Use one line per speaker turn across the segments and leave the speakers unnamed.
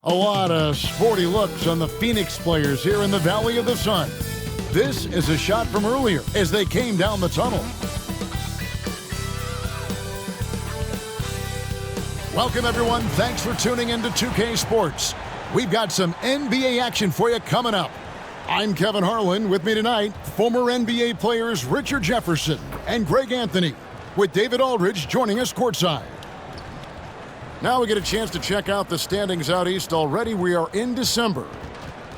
A lot of sporty looks on the Phoenix players here in the Valley of the Sun. This is a shot from earlier as they came down the tunnel. Welcome, everyone. Thanks for tuning in to 2K Sports. We've got some NBA action for you coming up. I'm Kevin Harlan. With me tonight, former NBA players Richard Jefferson and Greg Anthony, with David Aldridge joining us courtside. Now we get a chance to check out the standings out east already. We are in December.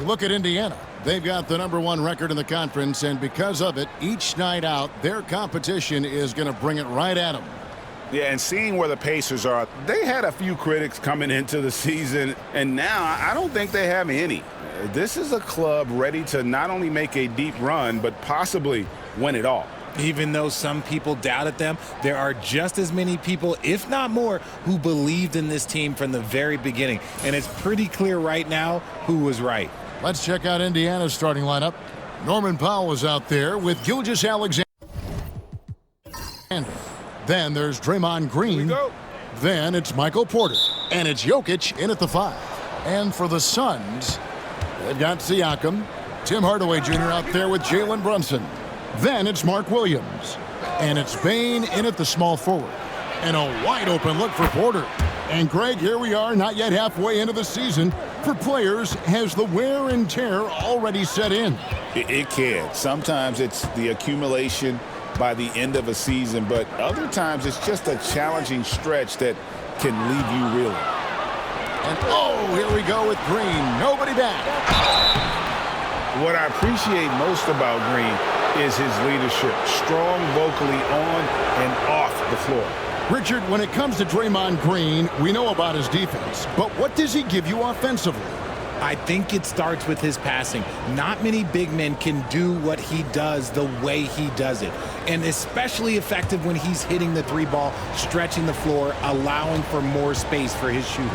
You look at Indiana. They've got the #1 record in the conference, and because of it, each night out, their competition is going to bring it right at them.
Yeah, and seeing where the Pacers are, they had a few critics coming into the season, and now I don't think they have any. This is a club ready to not only make a deep run, but possibly win it all.
Even though some people doubted them, there are just as many people, if not more, who believed in this team from the very beginning. And it's pretty clear right now who was right.
Let's check out Indiana's starting lineup. Norman Powell is out there with Gilgeous-Alexander. Then there's Draymond Green. Then it's Michael Porter. And it's Jokic in at the 5. And for the Suns, they've got Siakam. Tim Hardaway Jr. out there with Jalen Brunson. Then it's Mark Williams. And it's Bane in at the small forward. And a wide open look for Porter. And Greg, here we are, not yet halfway into the season. For players, has the wear and tear already set in?
It can. Sometimes it's the accumulation by the end of a season, but other times it's just a challenging stretch that can leave you reeling.
And oh, here we go with Green. Nobody back.
What I appreciate most about Green is his leadership, strong vocally on and off the floor.
Richard, when it comes to Draymond Green, we know about his defense, but what does he give you offensively?
I think it starts with his passing. Not many big men can do what he does the way he does it. And especially effective when he's hitting the 3-ball, stretching the floor, allowing for more space for his shooters.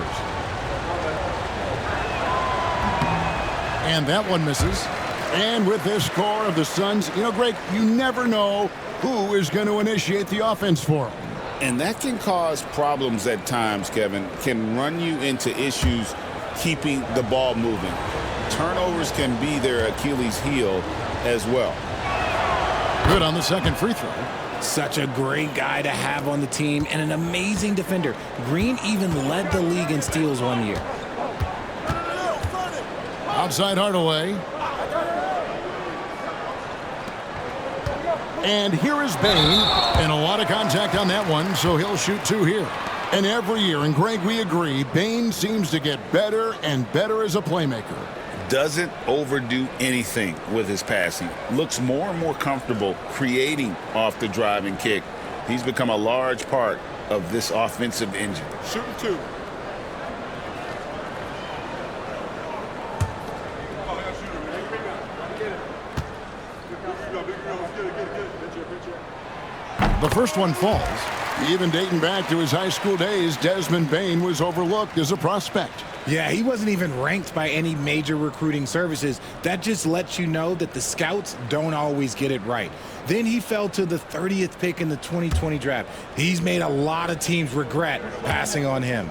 And that one misses. And with this score of the Suns, Greg, you never know who is going to initiate the offense for them.
And that can cause problems at times, Kevin. Can run you into issues keeping the ball moving. Turnovers can be their Achilles heel as well.
Good on the second free throw.
Such a great guy to have on the team and an amazing defender. Green even led the league in steals one year.
Outside Hardaway. And here is Bane. And a lot of contact on that one, so he'll shoot 2 here. And every year, and Greg, we agree, Bane seems to get better and better as a playmaker.
Doesn't overdo anything with his passing. Looks more and more comfortable creating off the driving kick. He's become a large part of this offensive engine.
Shooting 2.
The first one falls. Even dating back to his high school days, Desmond Bane was overlooked as a prospect.
Yeah, he wasn't even ranked by any major recruiting services. That just lets you know that the scouts don't always get it right. Then he fell to the 30th pick in the 2020 draft. He's made a lot of teams regret passing on him.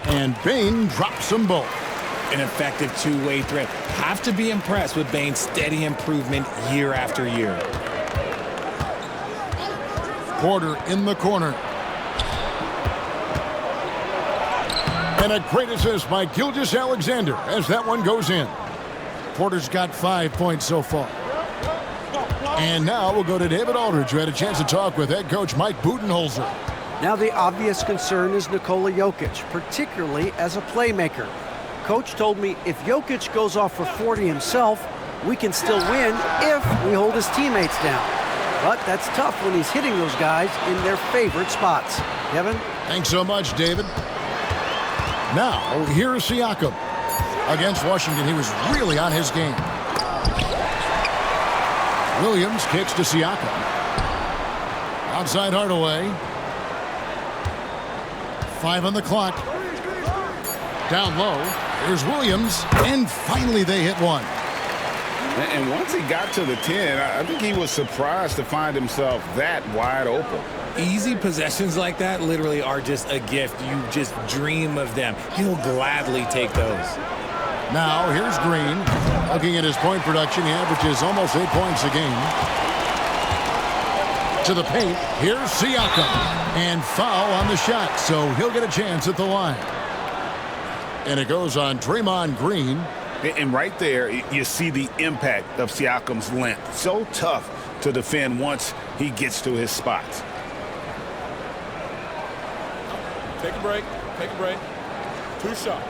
And Bane drops them both.
An effective two-way threat. Have to be impressed with Bane's steady improvement year after year.
Porter in the corner. And a great assist by Gilgeous-Alexander as that one goes in. Porter's got 5 points so far. And now we'll go to David Aldridge, who had a chance to talk with head coach Mike Budenholzer.
Now the obvious concern is Nikola Jokic, particularly as a playmaker. Coach told me if Jokic goes off for 40 himself, we can still win if we hold his teammates down. But that's tough when he's hitting those guys in their favorite spots. Kevin?
Thanks so much, David. Now, here is Siakam. Against Washington, he was really on his game. Williams kicks to Siakam. Outside Hardaway. 5 on the clock. Down low. Here's Williams. And finally they hit one.
And once he got to the 10, I think he was surprised to find himself that wide open.
Easy possessions like that literally are just a gift. You just dream of them. He'll gladly take those.
Now, here's Green. Looking at his point production, he averages almost 8 points a game. To the paint, here's Siakam. And foul on the shot, so he'll get a chance at the line. And it goes on Draymond Green.
And right there, you see the impact of Siakam's length. So tough to defend once he gets to his spots.
Take a break. Take a break. 2 shots.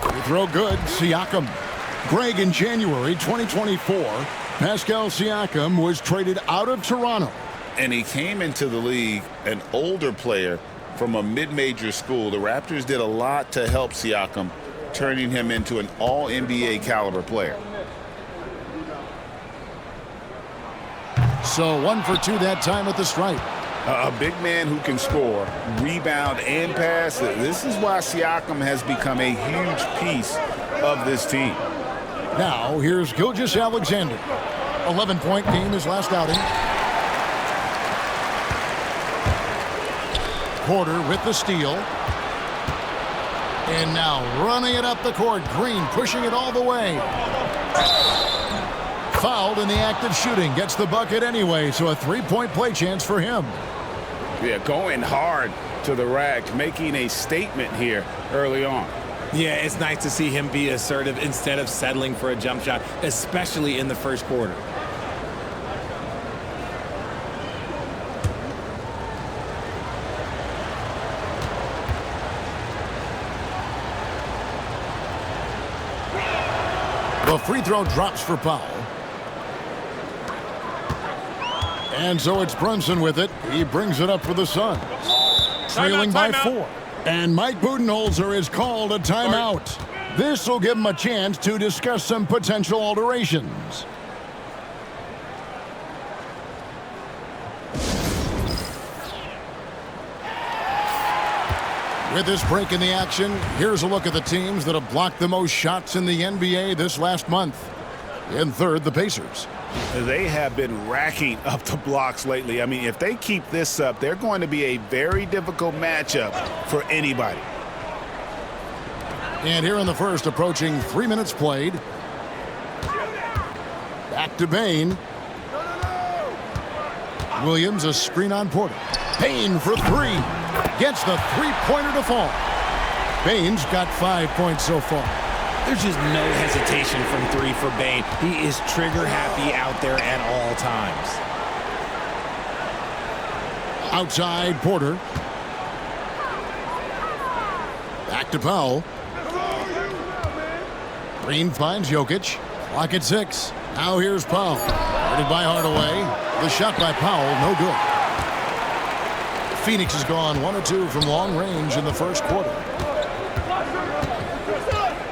Free throw good. Siakam. Greg, in January 2024, Pascal Siakam was traded out of Toronto.
And he came into the league an older player from a mid-major school. The Raptors did a lot to help Siakam, turning him into an all-NBA caliber player.
So 1 for 2 that time at the stripe.
A big man who can score, rebound, and pass. This is why Siakam has become a huge piece of this team.
Now, here's Gilgeous-Alexander. 11-point game his last outing. Porter with the steal. And now running it up the court. Green pushing it all the way. Fouled in the act of shooting. Gets the bucket anyway, so a 3-point play chance for him.
Yeah, going hard to the rack, making a statement here early on.
Yeah, it's nice to see him be assertive instead of settling for a jump shot, especially in the first quarter.
The free throw drops for Powell. And so it's Brunson with it. He brings it up for the Suns. Trailing by 4. And Mike Budenholzer is called a timeout. This will give him a chance to discuss some potential alterations. With this break in the action, here's a look at the teams that have blocked the most shots in the NBA this last month. In third, the Pacers.
They have been racking up the blocks lately. I mean, if they keep this up, they're going to be a very difficult matchup for anybody.
And here in the first, approaching 3 minutes played. Back to Bain. Williams, a screen on Porter. Bain for 3. Gets the three-pointer to fall. Bain's got 5 points so far.
There's just no hesitation from 3 for Bain. He is trigger happy out there at all times.
Outside, Porter. Back to Powell. Green finds Jokic. Clock at 6. Now here's Powell. Guarded by Hardaway. The shot by Powell, no good. Phoenix has gone 1 of 2 from long range in the first quarter.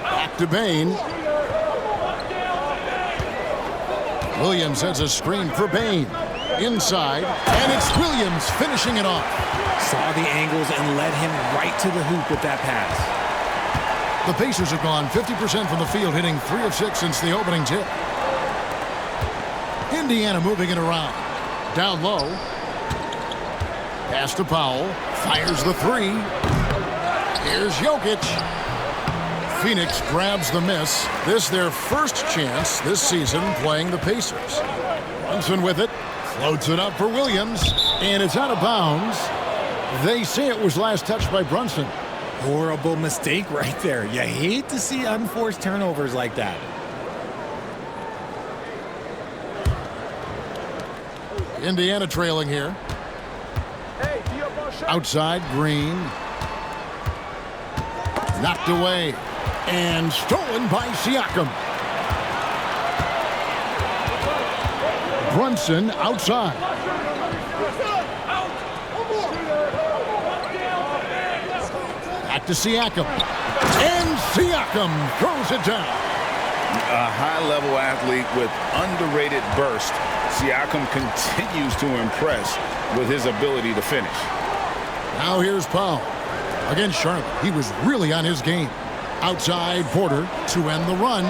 Back to Bain. Williams has a screen for Bain. Inside, and it's Williams finishing it off.
Saw the angles and led him right to the hoop with that pass.
The Pacers have gone 50% from the field, hitting 3 of 6 since the opening tip. Indiana moving it around. Down low. Pass to Powell. Fires the 3. Here's Jokic. Phoenix grabs the miss. This their first chance this season playing the Pacers. Brunson with it. Floats it up for Williams. And it's out of bounds. They say it was last touched by Brunson.
Horrible mistake right there. You hate to see unforced turnovers like that.
Indiana trailing here. Outside, Green. Knocked away. And stolen by Siakam. Brunson outside. Back to Siakam. And Siakam throws it down.
A high-level athlete with underrated burst, Siakam continues to impress with his ability to finish.
Now here's Powell. Against Charlotte, he was really on his game. Outside Porter to end the run.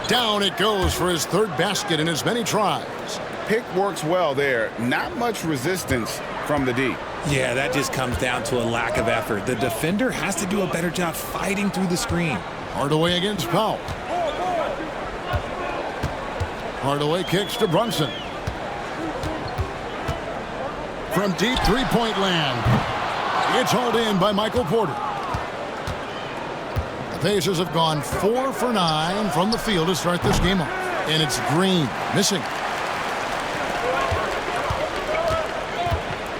Down it goes for his third basket in as many tries.
Pick works well there. Not much resistance from the D.
Yeah, that just comes down to a lack of effort. The defender has to do a better job fighting through the screen.
Hardaway against Powell. Hardaway kicks to Brunson. From deep three-point land. It's hauled in by Michael Porter. The Pacers have gone 4 for 9 from the field to start this game off. And it's Green missing.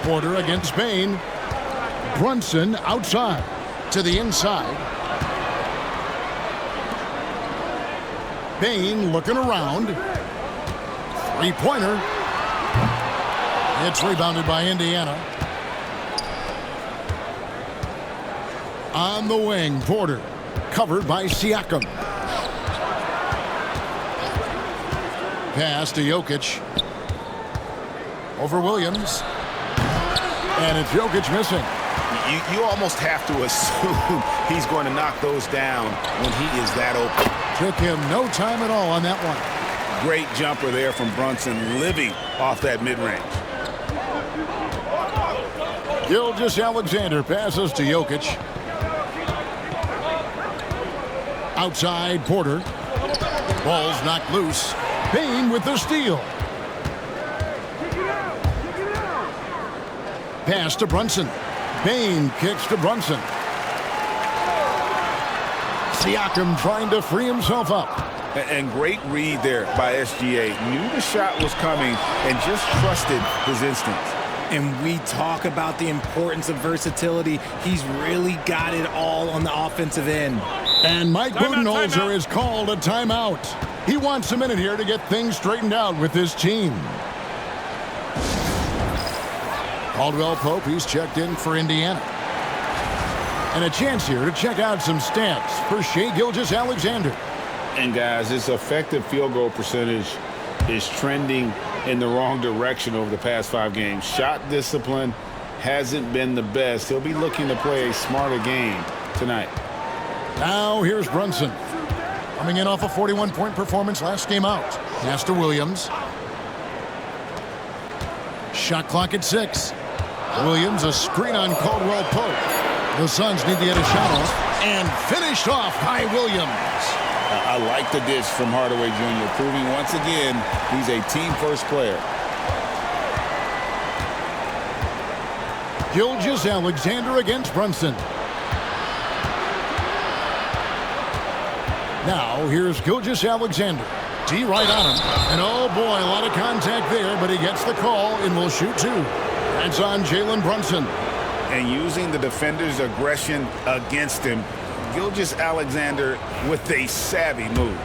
Porter against Bain. Brunson outside to the inside. Bain looking around. Three-pointer. It's rebounded by Indiana. On the wing, Porter. Covered by Siakam. Pass to Jokic. Over Williams. And it's Jokic missing.
You almost have to assume he's going to knock those down when he is that open.
Took him no time at all on that one.
Great jumper there from Brunson, living off that mid-range.
Gilgeous-Alexander passes to Jokic. Outside Porter. Ball's knocked loose. Bain with the steal. Pass to Brunson. Bain kicks to Brunson. Siakam trying to free himself up.
And great read there by SGA. Knew the shot was coming and just trusted his instincts.
And we talk about the importance of versatility. He's really got it all on the offensive end.
And Mike Budenholzer has called a timeout. He wants a minute here to get things straightened out with his team. Caldwell Pope, he's checked in for Indiana. And a chance here to check out some stats for Shai Gilgeous-Alexander.
And guys, his effective field goal percentage is trending in the wrong direction over the past 5 games. Shot discipline hasn't been the best. He'll be looking to play a smarter game tonight.
Now here's Brunson. Coming in off a 41-point performance last game out. Pass to Williams. Shot clock at 6. Williams, a screen on Caldwell Pope. The Suns need to get a shot off. And finished off by Williams.
I like the dish from Hardaway Jr., proving once again he's a team-first player.
Gilgeous-Alexander against Brunson. Now here's Gilgeous-Alexander. D right on him. And oh boy, a lot of contact there, but he gets the call and will shoot 2. That's on Jalen Brunson.
And using the defender's aggression against him, Gilgeous-Alexander with a savvy move.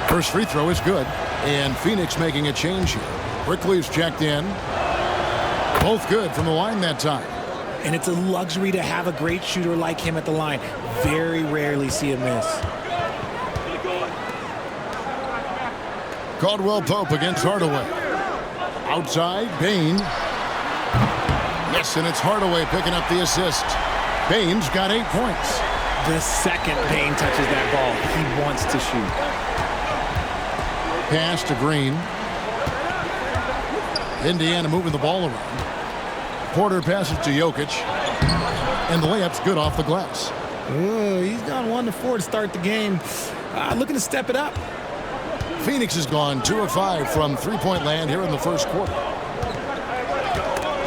First free throw is good. And Phoenix making a change here. Quickly's checked in. Both good from the line that time.
And it's a luxury to have a great shooter like him at the line. Very rarely see a miss.
Caldwell Pope against Hardaway. Outside, Bain. Yes, and it's Hardaway picking up the assist. Bain's got 8 points.
The second Bain touches that ball, he wants to shoot.
Pass to Green. Indiana moving the ball around. Porter passes to Jokic. And the layup's good off the glass.
He's gone 1 of 4 to start the game. Looking to step it up.
Phoenix has gone 2 of 5 from three-point land here in the first quarter.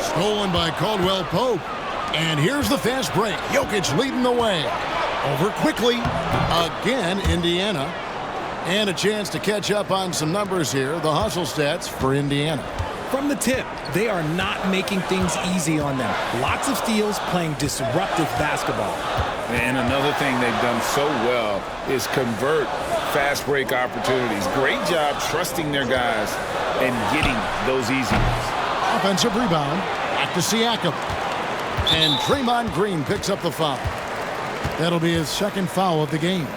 Stolen by Caldwell Pope. And here's the fast break. Jokic leading the way. Over quickly. Again, Indiana. And a chance to catch up on some numbers here. The hustle stats for Indiana.
From the tip, they are not making things easy on them. Lots of steals, playing disruptive basketball.
And another thing they've done so well is convert fast break opportunities. Great job trusting their guys and getting those easy ones.
Offensive rebound. Back to Siakam. And Draymond Green picks up the foul. That'll be his second foul of the game.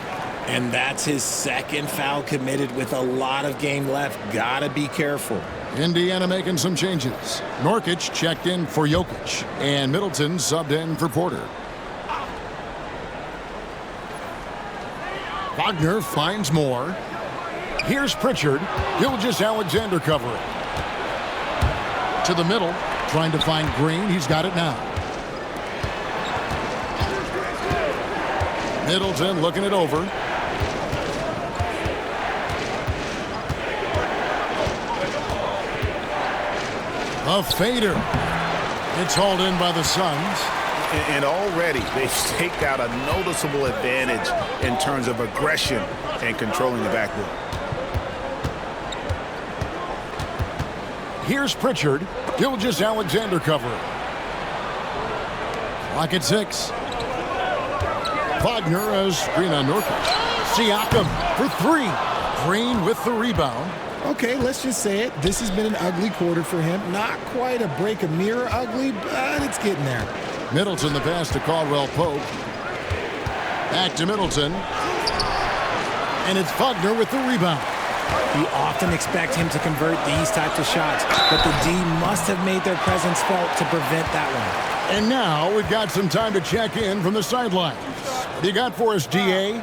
And that's his second foul committed with a lot of game left. Gotta be careful.
Indiana making some changes. Nurkic checked in for Jokic, and Middleton subbed in for Porter. Wagner finds more. Here's Pritchard. Gilgeous-Alexander covering. To the middle, trying to find Green. He's got it now. Middleton looking it over. A fader. It's hauled in by the Suns.
And already they've staked out a noticeable advantage in terms of aggression and controlling the backboard.
Here's Pritchard. Gilgeous-Alexander covering. Clock at 6. Wagner has screen on Nurkic. Siakam for 3. Green with the rebound.
Okay, let's just say it. This has been an ugly quarter for him. Not quite a break a mirror ugly, but it's getting there.
Middleton the pass to Caldwell Pope. Back to Middleton. And it's Wagner with the rebound.
You often expect him to convert these types of shots, but the D must have made their presence felt to prevent that one.
And now we've got some time to check in from the sidelines. What do you got for us, DA?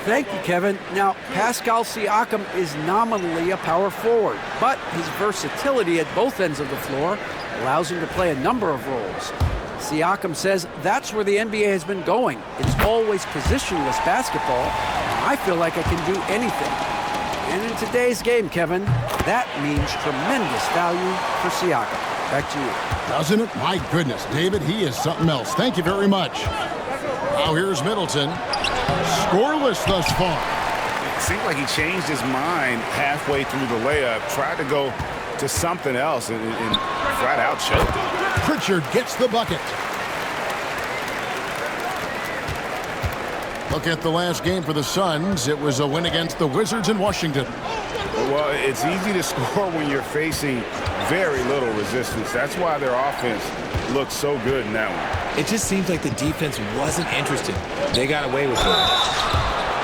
Thank you, Kevin. Now, Pascal Siakam is nominally a power forward, but his versatility at both ends of the floor allows him to play a number of roles. Siakam says that's where the NBA has been going. It's always positionless basketball. I feel like I can do anything. And in today's game, Kevin, that means tremendous value for Siakam. Back to you.
Doesn't it? My goodness, David, he is something else. Thank you very much. Now here's Middleton. Scoreless thus far.
It seemed like he changed his mind halfway through the layup, tried to go to something else, and flat out choked.
Pritchard gets the bucket. Look at the last game for the Suns. It was a win against the Wizards in Washington.
Well, it's easy to score when you're facing very little resistance. That's why their offense looked so good in that one.
It just seems like the defense wasn't interested. They got away with it.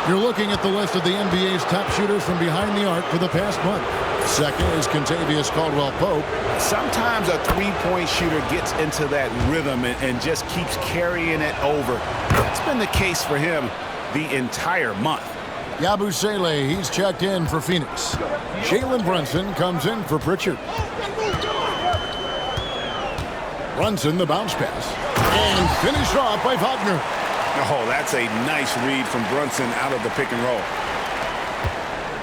You're looking at the list of the NBA's top shooters from behind the arc for the past month. Second is Kentavious Caldwell-Pope.
Sometimes a three-point shooter gets into that rhythm and just keeps carrying it over. That's been the case for him the entire month.
Yabusele, he's checked in for Phoenix. Jalen Brunson comes in for Pritchard. Brunson, the bounce pass. And finished off by Wagner.
Oh, that's a nice read from Brunson out of the pick and roll.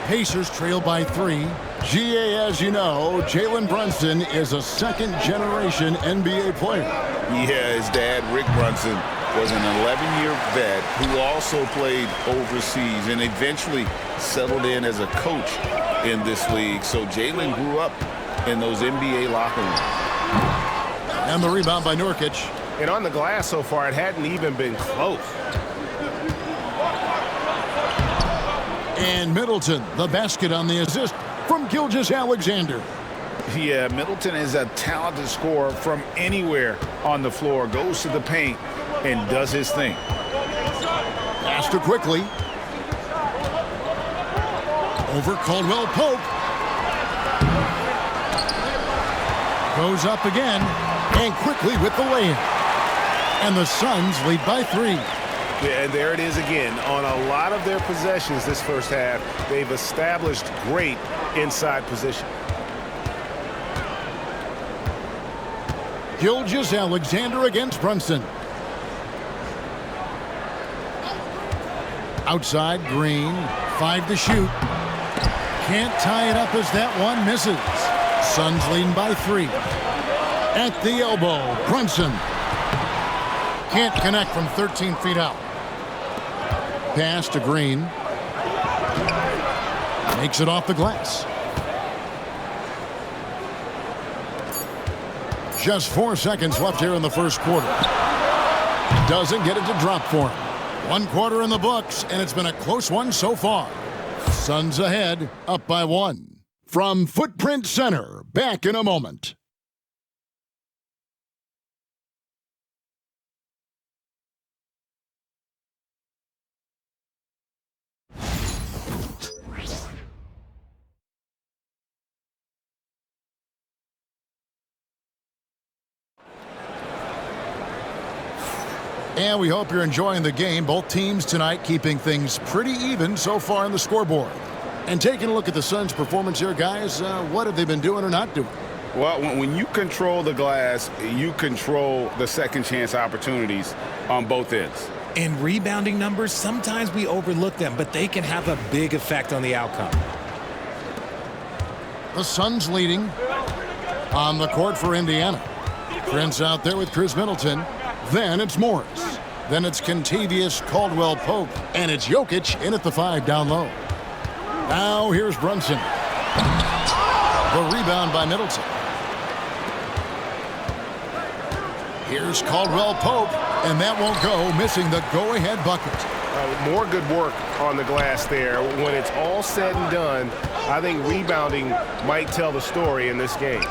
Pacers trail by 3. GA, as you know, Jalen Brunson is a second-generation NBA player.
Yeah, his dad, Rick Brunson, was an 11-year vet who also played overseas and eventually settled in as a coach in this league. So Jalen grew up in those NBA locker rooms.
And the rebound by Nurkic.
And on the glass so far, it hadn't even been close.
And Middleton, the basket on the assist from Gilgeous-Alexander.
Yeah, Middleton is a talented scorer from anywhere on the floor. Goes to the paint and does his thing.
Pass to quickly. Over Caldwell-Pope. Goes up again. And quickly with the lay-in. And the Suns lead by 3.
Yeah, and there it is again. On a lot of their possessions this first half, they've established great inside position.
Gilgeous-Alexander against Brunson. Outside, Green. 5 to shoot. Can't tie it up as that one misses. Suns leading by 3. At the elbow, Brunson. Can't connect from 13 feet out. Pass to Green. Makes it off the glass. Just 4 seconds left here in the first quarter. Doesn't get it to drop for him. 1 quarter in the books, and it's been a close one so far. Suns ahead, up by 1. From Footprint Center, back in a moment. And we hope you're enjoying the game. Both teams tonight keeping things pretty even so far on the scoreboard. And taking a look at the Suns' performance here, guys, what have they been doing or not doing?
Well, when you control the glass, you control the second chance opportunities on both ends.
In rebounding numbers, sometimes we overlook them, but they can have a big effect on the outcome.
The Suns leading on the court for Indiana. Prince out there with Chris Middleton. Then it's Morris. Then it's Kentavious Caldwell-Pope. And it's Jokic in at the 5 down low. Now here's Brunson. The rebound by Middleton. Here's Caldwell-Pope. And that won't go, missing the go-ahead bucket.
More good work on the glass there. When it's all said and done, I think rebounding might tell the story in this game.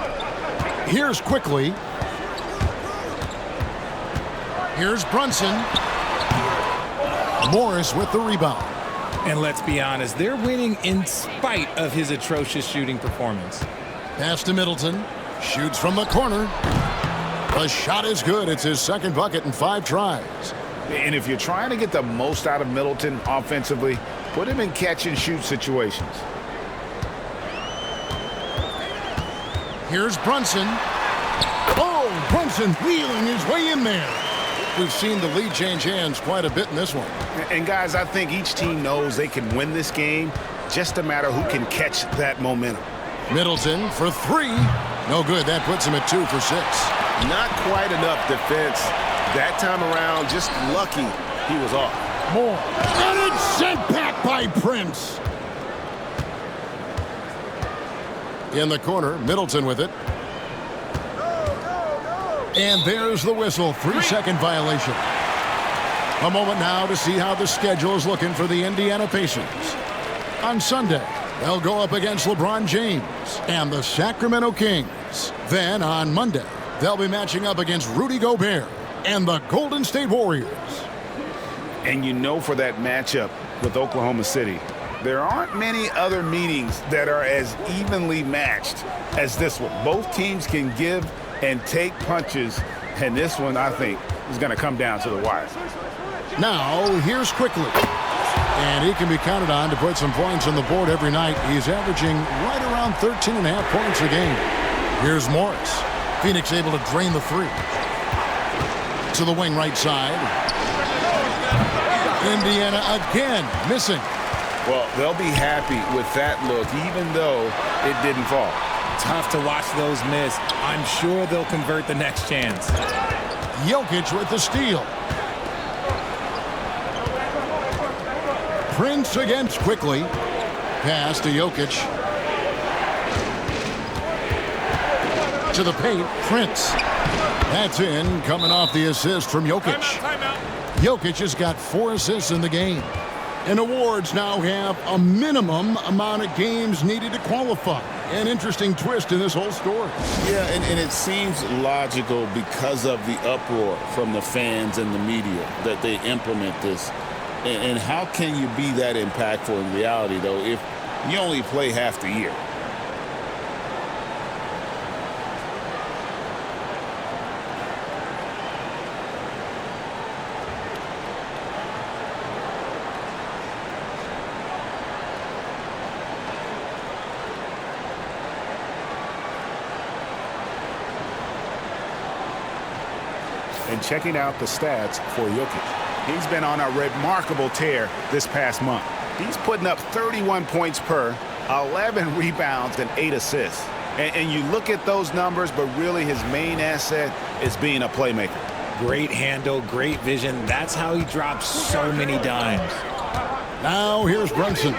Here's Quickly. Here's Brunson. Morris with the rebound.
And let's be honest, they're winning in spite of his atrocious shooting performance.
Pass to Middleton. Shoots from the corner. The shot is good. It's his second bucket in 5 tries.
And if you're trying to get the most out of Middleton offensively, put him in catch-and-shoot situations.
Here's Brunson. Oh, Brunson wheeling his way in there. We've seen the lead change hands quite a bit in this one.
And, guys, I think each team knows they can win this game. Just a matter who can catch that momentum.
Middleton for 3. No good. That puts him at 2 for 6.
Not quite enough defense that time around. Just lucky he was off.
More. And it's sent back by Prince. In the corner, Middleton with it. And there's the whistle. 3-second violation. A moment now to see how the schedule is looking for the Indiana Pacers. On Sunday, they'll go up against LeBron James and the Sacramento Kings. Then on Monday, they'll be matching up against Rudy Gobert and the Golden State Warriors.
And you know, for that matchup with Oklahoma City, there aren't many other meetings that are as evenly matched as this one. Both teams can give and take punches, and this one, I think, is going to come down to the wire.
Now, here's Quickly. And he can be counted on to put some points on the board every night. He's averaging right around 13.5 points a game. Here's Morris. Phoenix able to drain the 3. To the wing right side. Indiana again missing.
Well, they'll be happy with that look, even though it didn't fall.
Tough to watch those miss. I'm sure they'll convert the next chance.
Jokic with the steal. Prince against Quickly. Pass to Jokic. To the paint, Prince. That's in, coming off the assist from Jokic. Jokic has got 4 assists in the game. And awards now have a minimum amount of games needed to qualify. An interesting twist in this whole story.
Yeah, and it seems logical because of the uproar from the fans and the media that they implement this. And how can you be that impactful in reality, though, if you only play half the year?
And checking out the stats for Jokic. He's been on a remarkable tear this past month. He's putting up 31 points per, 11 rebounds, and 8 assists. And you look at those numbers, but really his main asset is being a playmaker.
Great handle, great vision. That's how he drops so many dimes.
Now here's Brunson.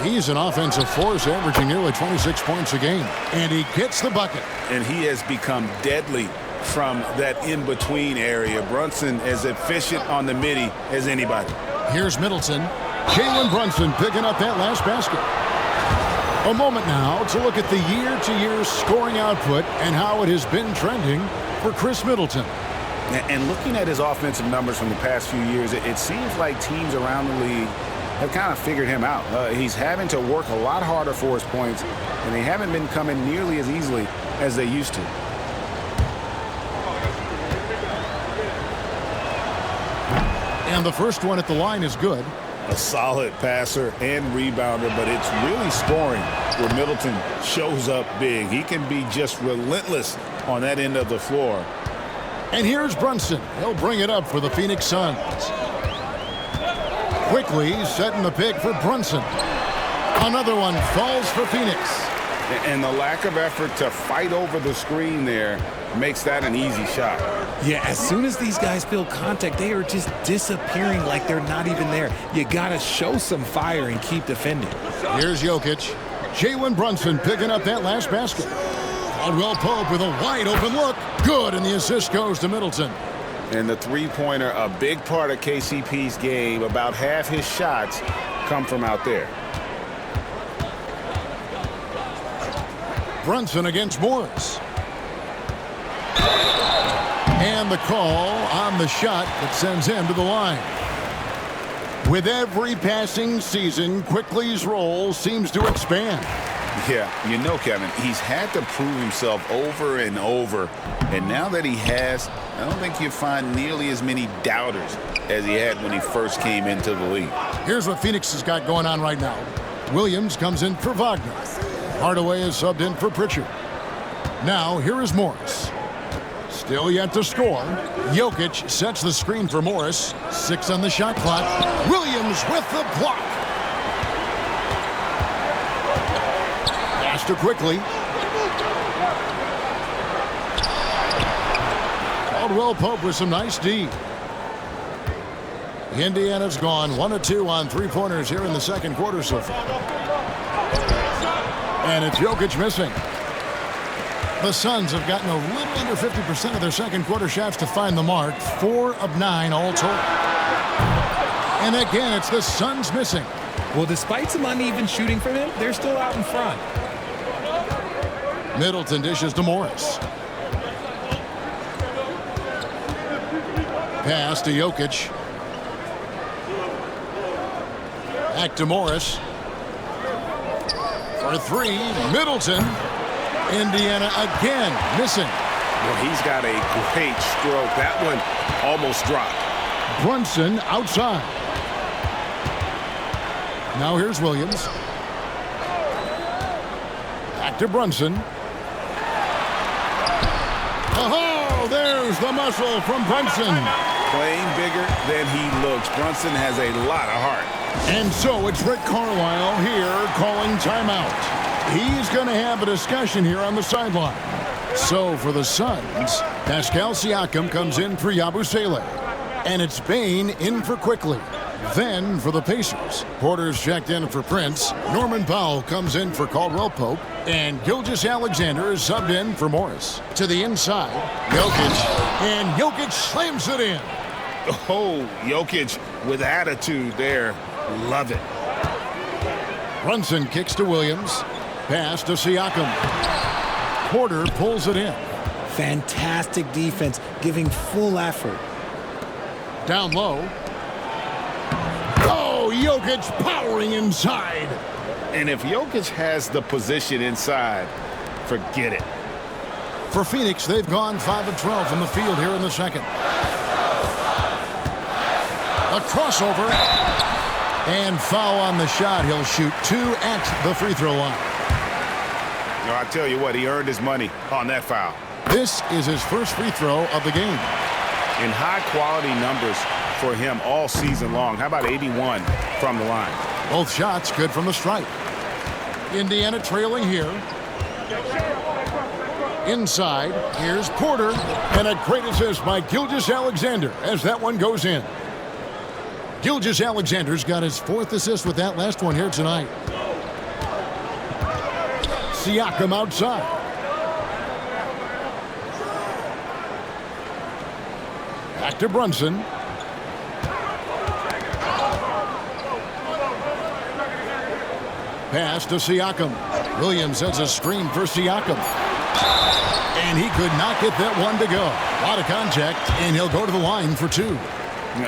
He's an offensive force, averaging nearly 26 points a game. And he gets the bucket.
And he has become deadly from that in-between area. Brunson as efficient on the midi as anybody.
Here's Middleton. Jalen Brunson picking up that last basket. A moment now to look at the year-to-year scoring output and how it has been trending for Chris Middleton.
And looking at his offensive numbers from the past few years, it seems like teams around the league have kind of figured him out. He's having to work a lot harder for his points, and they haven't been coming nearly as easily as they used to.
And the first one at the line is good.
A solid passer and rebounder, but it's really scoring where Middleton shows up big. He can be just relentless on that end of the floor.
And here's Brunson. He'll bring it up for the Phoenix Suns. Quickly setting the pick for Brunson. Another one falls for Phoenix.
And the lack of effort to fight over the screen there makes that an easy shot.
Yeah, as soon as these guys feel contact, they are just disappearing like they're not even there. You got to show some fire and keep defending.
Here's Jokic. Jalen Brunson picking up that last basket. Caldwell Pope with a wide open look. Good, and the assist goes to Middleton.
And the three-pointer, a big part of KCP's game. About half his shots come from out there.
Brunson against Morris. And the call on the shot that sends him to the line. With every passing season, Quickly's role seems to expand.
Yeah, you know, Kevin, he's had to prove himself over and over. And now that he has, I don't think you'll find nearly as many doubters as he had when he first came into the league.
Here's what Phoenix has got going on right now. Williams comes in for Wagner. Hardaway is subbed in for Pritchard. Now, here is Morris. Still yet to score. Jokic sets the screen for Morris. 6 on the shot clock. Williams with the block. Pass to Quickly. Caldwell Pope with some nice D. Indiana's gone 1 of 2 on three-pointers here in the second quarter so far. And it's Jokic missing. The Suns have gotten a little under 50% of their second quarter shots to find the mark. 4 of 9 all told. And again, it's the Suns missing.
Well, despite some uneven shooting from him, they're still out in front.
Middleton dishes to Morris. Pass to Jokic. Back to Morris. For 3, Middleton. Indiana again missing.
Well, he's got a great stroke. That one almost dropped.
Brunson outside. Now here's Williams. Back to Brunson. Oh, there's the muscle from Brunson.
Playing bigger than he looks. Brunson has a lot of heart.
And so it's Rick Carlisle here calling timeout. He's going to have a discussion here on the sideline. So for the Suns, Pascal Siakam comes in for Yabusele. And it's Bane in for Quickly. Then for the Pacers, Porter's checked in for Prince. Norman Powell comes in for Caldwell Pope. And Gilgeous-Alexander is subbed in for Morris. To the inside, Jokic. And Jokic slams it in.
Oh, Jokic with attitude there. Love it.
Brunson kicks to Williams. Pass to Siakam. Porter pulls it in.
Fantastic defense, giving full effort.
Down low. Oh, Jokic powering inside.
And if Jokic has the position inside, forget it.
For Phoenix, they've gone 5 of 12 from the field here in the second. A crossover. And foul on the shot. He'll shoot 2 at the free throw line.
No, I tell you what, he earned his money on that foul.
This is his first free throw of the game.
In high-quality numbers for him all season long. How about 81 from the line?
Both shots good from the stripe. Indiana trailing here. Inside, here's Porter. And a great assist by Gilgeous-Alexander as that one goes in. Gilgeous-Alexander's got his 4th assist with that last one here tonight. Siakam outside. Back to Brunson. Pass to Siakam. Williams has a screen for Siakam. And he could not get that one to go. A lot of contact, and he'll go to the line for 2.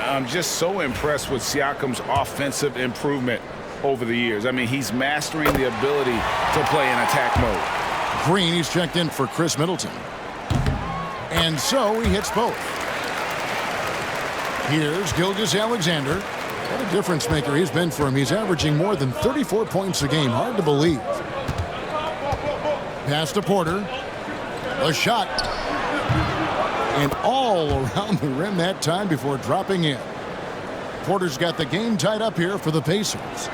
I'm just so impressed with Siakam's offensive improvement over the years. I mean, he's mastering the ability to play in attack mode.
Green, he's checked in for Chris Middleton. And so he hits both. Here's Gilgeous-Alexander. What a difference maker he's been for him. He's averaging more than 34 points a game. Hard to believe. Pass to Porter. A shot. And all around the rim that time before dropping in. Porter's got the game tied up here for the Pacers.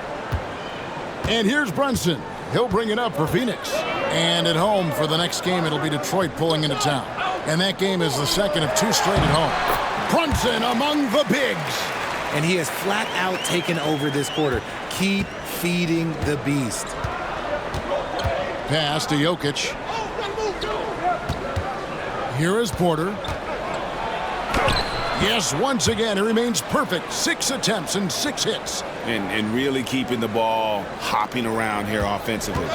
And here's Brunson. He'll bring it up for Phoenix. And at home for the next game, it'll be Detroit pulling into town. And that game is the second of 2 straight at home. Brunson among the bigs.
And he has flat out taken over this quarter. Keep feeding the beast.
Pass to Jokic. Here is Porter. Yes, once again, he remains perfect. 6 attempts and 6 hits.
And really keeping the ball hopping around here offensively.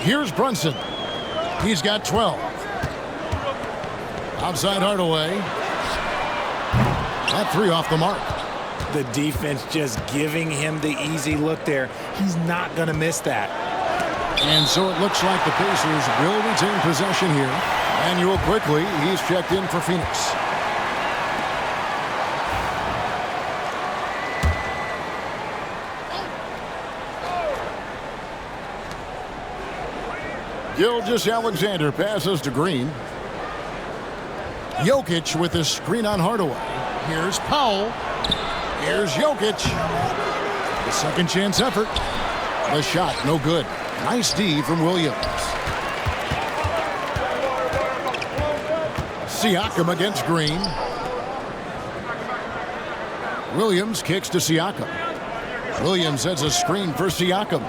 Here's Brunson. He's got 12. Outside Hardaway. That 3 off the mark.
The defense just giving him the easy look there. He's not going to miss that.
And so it looks like the Pacers will retain possession here. Manuel quickly, he's checked in for Phoenix. Gilgeous-Alexander passes to Green. Jokic with his screen on Hardaway. Here's Powell. Here's Jokic. The second chance effort. The shot, no good. Nice D from Williams. Siakam against Green. Williams kicks to Siakam. Williams has a screen for Siakam.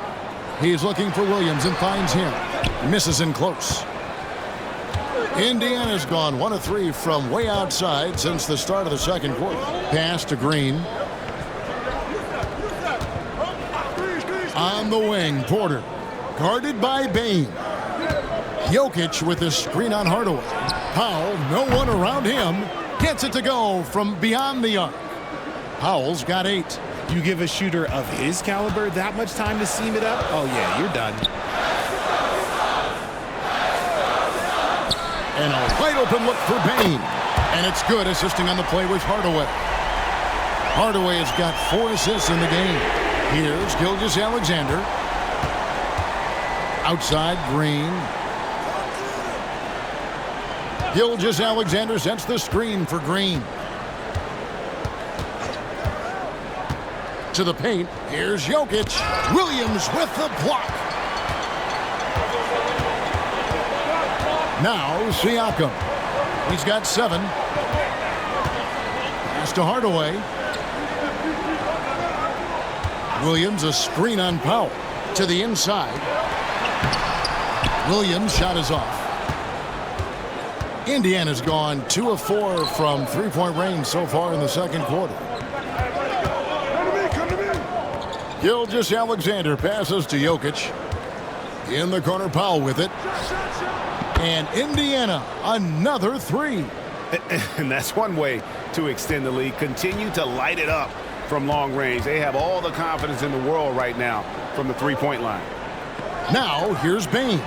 He's looking for Williams and finds him. Misses in close. Indiana's gone 1 of 3 from way outside since the start of the second quarter. Pass to Green. On the wing, Porter. Guarded by Bane. Jokic with his screen on Hardaway. Powell, no one around him. Gets it to go from beyond the arc. Powell's got 8.
You give a shooter of his caliber that much time to seam it up? Oh, yeah, you're done.
And a wide open look for Bane. And it's good, assisting on the play with Hardaway. Hardaway has got 4 assists in the game. Here's Gilgeous-Alexander. Outside, Green. Gilgeous-Alexander sets the screen for Green. To the paint. Here's Jokic. Williams with the block. Now Siakam. He's got 7. Pass to Hardaway. Williams a screen on Powell. To the inside. Williams shot is off. Indiana's gone 2 of 4 from 3-point range so far in the second quarter. Gilgeous-Alexander passes to Jokic. In the corner, Powell with it. And Indiana, another 3.
And that's one way to extend the lead. Continue to light it up from long range. They have all the confidence in the world right now from the 3-point line.
Now, here's Bane.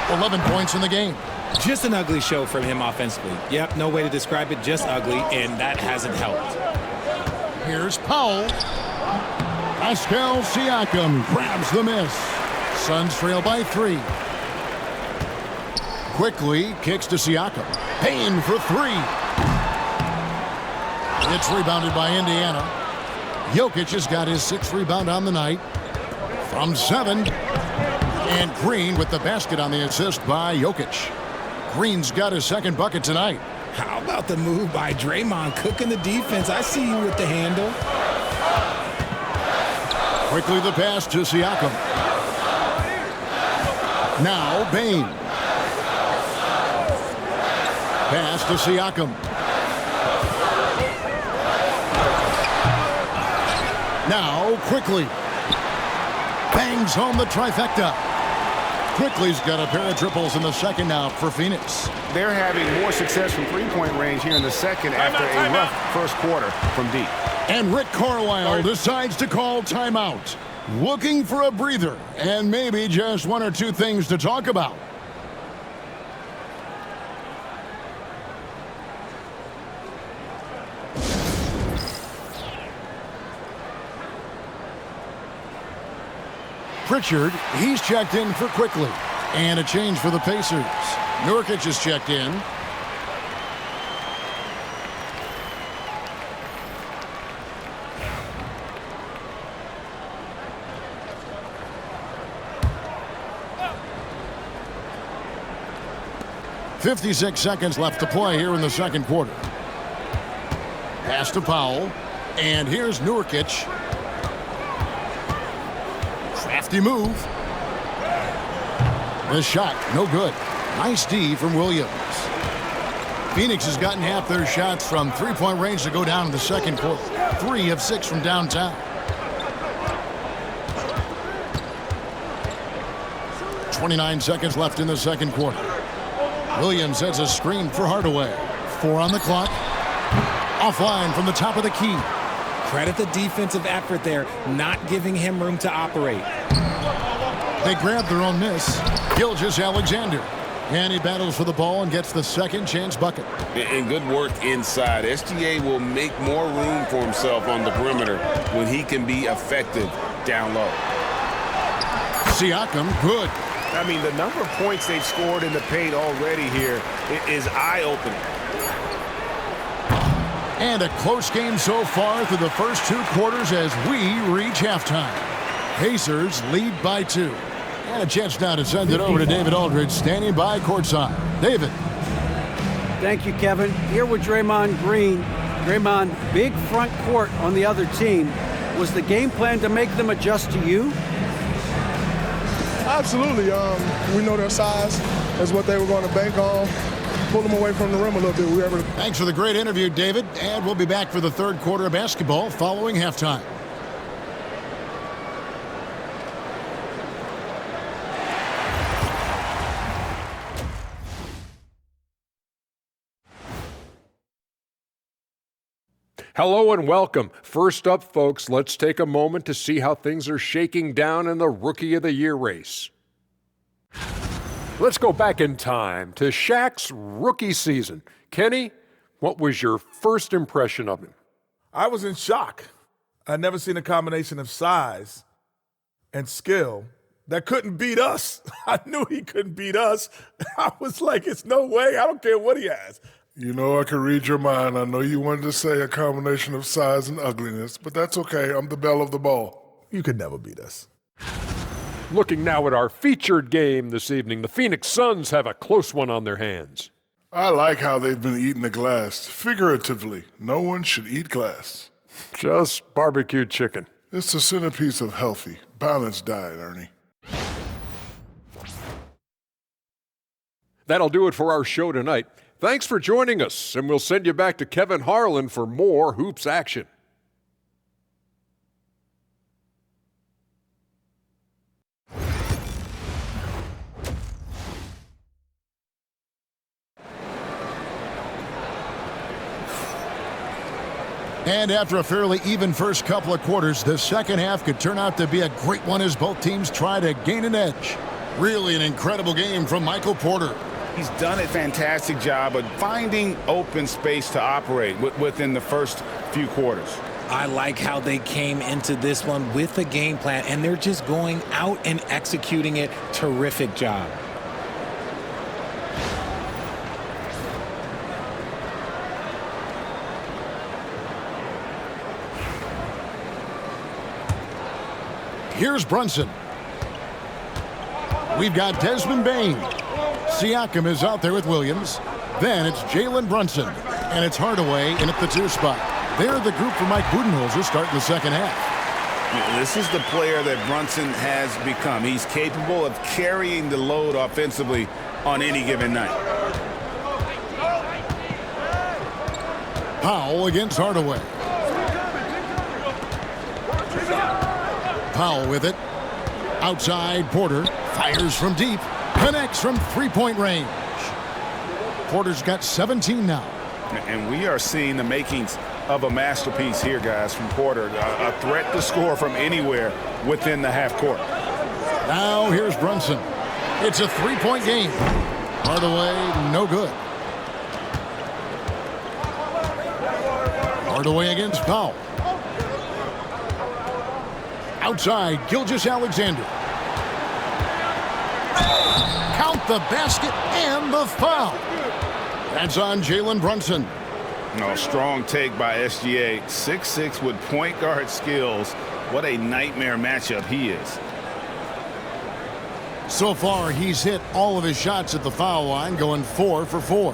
11 points in the game.
Just an ugly show from him offensively. Yep, no way to describe it, just ugly, and that hasn't helped.
Here's Powell. Pascal Siakam grabs the miss. Suns trail by 3. Quickly kicks to Siakam. Payne for 3. It's rebounded by Indiana. Jokic has got his 6th rebound on the night. From 7. And Green with the basket on the assist by Jokic. Green's got his 2nd bucket tonight.
How about the move by Draymond cooking the defense? I see you with the handle.
Quickly the pass to Siakam. Now Bane. Pass to Siakam. Now quickly. Bangs home the trifecta. Quickly's got a pair of triples in the second now for Phoenix.
They're having more success from 3-point range here in the second after a rough first quarter from deep.
And Rick Carlisle decides to call timeout. Looking for a breather and maybe just 1 or 2 things to talk about. Pritchard, he's checked in for quickly. And a change for the Pacers. Nurkic is checked in. .56 seconds left to play here in the second quarter. Pass to Powell. And here's Nurkic. Crafty move. The shot, no good. Nice D from Williams. Phoenix has gotten half their shots from three-point range to go down in the second quarter. 3 of 6 from downtown. 29 seconds left in the second quarter. Williams has a screen for Hardaway. 4 on the clock. Offline from the top of the key.
Credit the defensive effort there, not giving him room to operate.
They grab their own miss. Gilgeous-Alexander. And he battles for the ball and gets the second chance bucket.
And good work inside. SGA will make more room for himself on the perimeter when he can be effective down low.
Siakam, good.
I mean, the number of points they've scored in the paint already here is eye-opening.
And a close game so far through the first 2 quarters as we reach halftime. Pacers lead by 2. And a chance now to send it over to David Aldridge, standing by courtside. David.
Thank you, Kevin. Here with Draymond Green. Draymond, big front court on the other team. Was the game plan to make them adjust to you?
Absolutely. We know their size is what they were going to bank on. Pull them away from the rim a little bit. We were able to.
Thanks for the great interview, David. And we'll be back for the third quarter of basketball following halftime.
Hello and welcome. First up, folks, let's take a moment to see how things are shaking down in the Rookie of the Year race. Let's go back in time to Shaq's rookie season. Kenny, what was your first impression of him?
I was in shock. I'd never seen a combination of size and skill that couldn't beat us. I knew he couldn't beat us. I was like, it's no way. I don't care what he has.
You know, I can read your mind. I know you wanted to say a combination of size and ugliness, but that's okay. I'm the belle of the ball.
You could never beat us.
Looking now at our featured game this evening, the Phoenix Suns have a close one on their hands.
I like how they've been eating the glass. Figuratively, no one should eat glass.
Just barbecued chicken.
It's the centerpiece of healthy, balanced diet, Ernie.
That'll do it for our show tonight. Thanks for joining us, and we'll send you back to Kevin Harlan for more hoops action.
And after a fairly even first couple of quarters, the second half could turn out to be a great one as both teams try to gain an edge. Really an incredible game from Michael Porter.
He's done a fantastic job of finding open space to operate within the first few quarters.
I like how they came into this one with a game plan, and they're just going out and executing it. Terrific job.
Here's Brunson. We've got Desmond Bane. Siakam is out there with Williams. Then it's Jalen Brunson. And it's Hardaway in at the 2 spot. They're the group for Mike Budenholzer starting the second half.
This is the player that Brunson has become. He's capable of carrying the load offensively on any given night.
Powell against Hardaway. Powell with it. Outside, Porter fires from deep. Connects from three-point range. Porter's got 17 now.
And we are seeing the makings of a masterpiece here, guys, from Porter. A threat to score from anywhere within the half court.
Now here's Brunson. It's a three-point game. Hardaway, no good. Hardaway against Powell. Outside, Gilgeous-Alexander. Count the basket and the foul. That's on Jalen Brunson.
No, strong take by SGA. 6'6" with point guard skills. What a nightmare matchup he is.
So far, he's hit all of his shots at the foul line, going 4 for 4.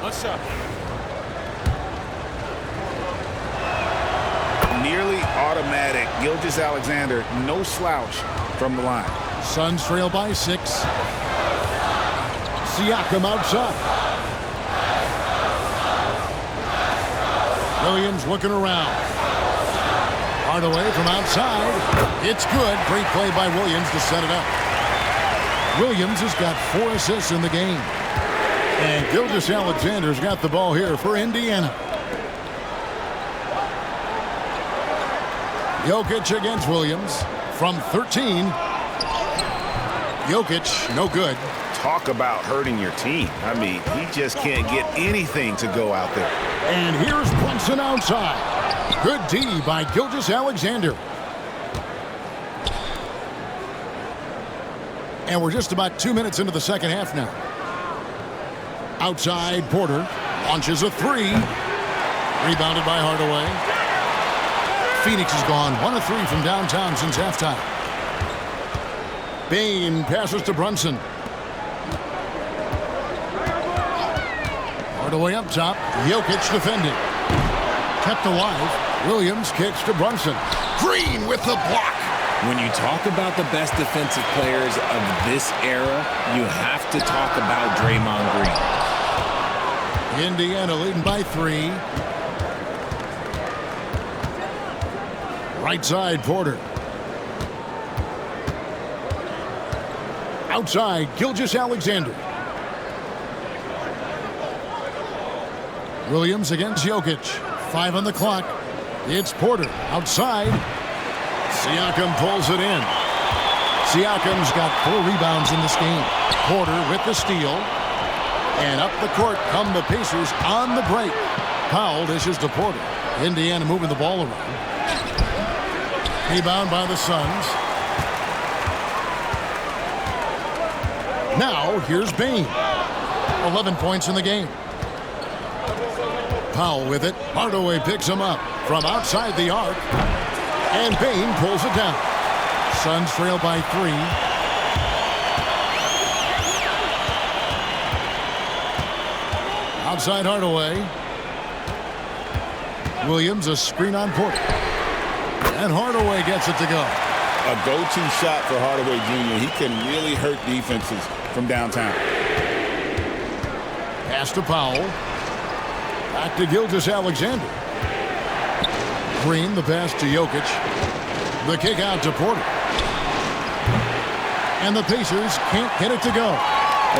What's up?
Nearly automatic. Gilgeous-Alexander, no slouch from the line.
Suns trail by 6. Siakam outside. Williams looking around. Hardaway from outside. It's good. Great play by Williams to set it up. Williams has got 4 assists in the game. And Gilgeous-Alexander's got the ball here for Indiana. Jokic against Williams from 13. Jokic, no good.
Talk about hurting your team. I mean, he just can't get anything to go out there.
And here's Brunson outside. Good D by Gilgeous-Alexander. And we're just about 2 minutes into the second half now. Outside, Porter launches a 3. Rebounded by Hardaway. Phoenix has gone 1 of 3 from downtown since halftime. Bane passes to Brunson. Hardaway up top. Jokic defending. Kept alive. Williams kicks to Brunson. Green with the block.
When you talk about the best defensive players of this era, you have to talk about Draymond Green.
Indiana leading by 3. Right side, Porter. Outside, Gilgeous-Alexander. Williams against Jokic. 5 on the clock. It's Porter outside. Siakam pulls it in. Siakam's got 4 rebounds in this game. Porter with the steal. And up the court come the Pacers on the break. Powell dishes to Porter. Indiana moving the ball around. Rebound by the Suns. Now, here's Bane. 11 points in the game. Powell with it. Hardaway picks him up from outside the arc. And Bane pulls it down. Suns trail by 3. Outside Hardaway. Williams, a screen on Porter. And Hardaway gets it to go.
A go-to shot for Hardaway Jr. He can really hurt defenses from downtown.
Pass to Powell. Back to Gilgeous-Alexander. Green, the pass to Jokic. The kick out to Porter. And the Pacers can't get it to go.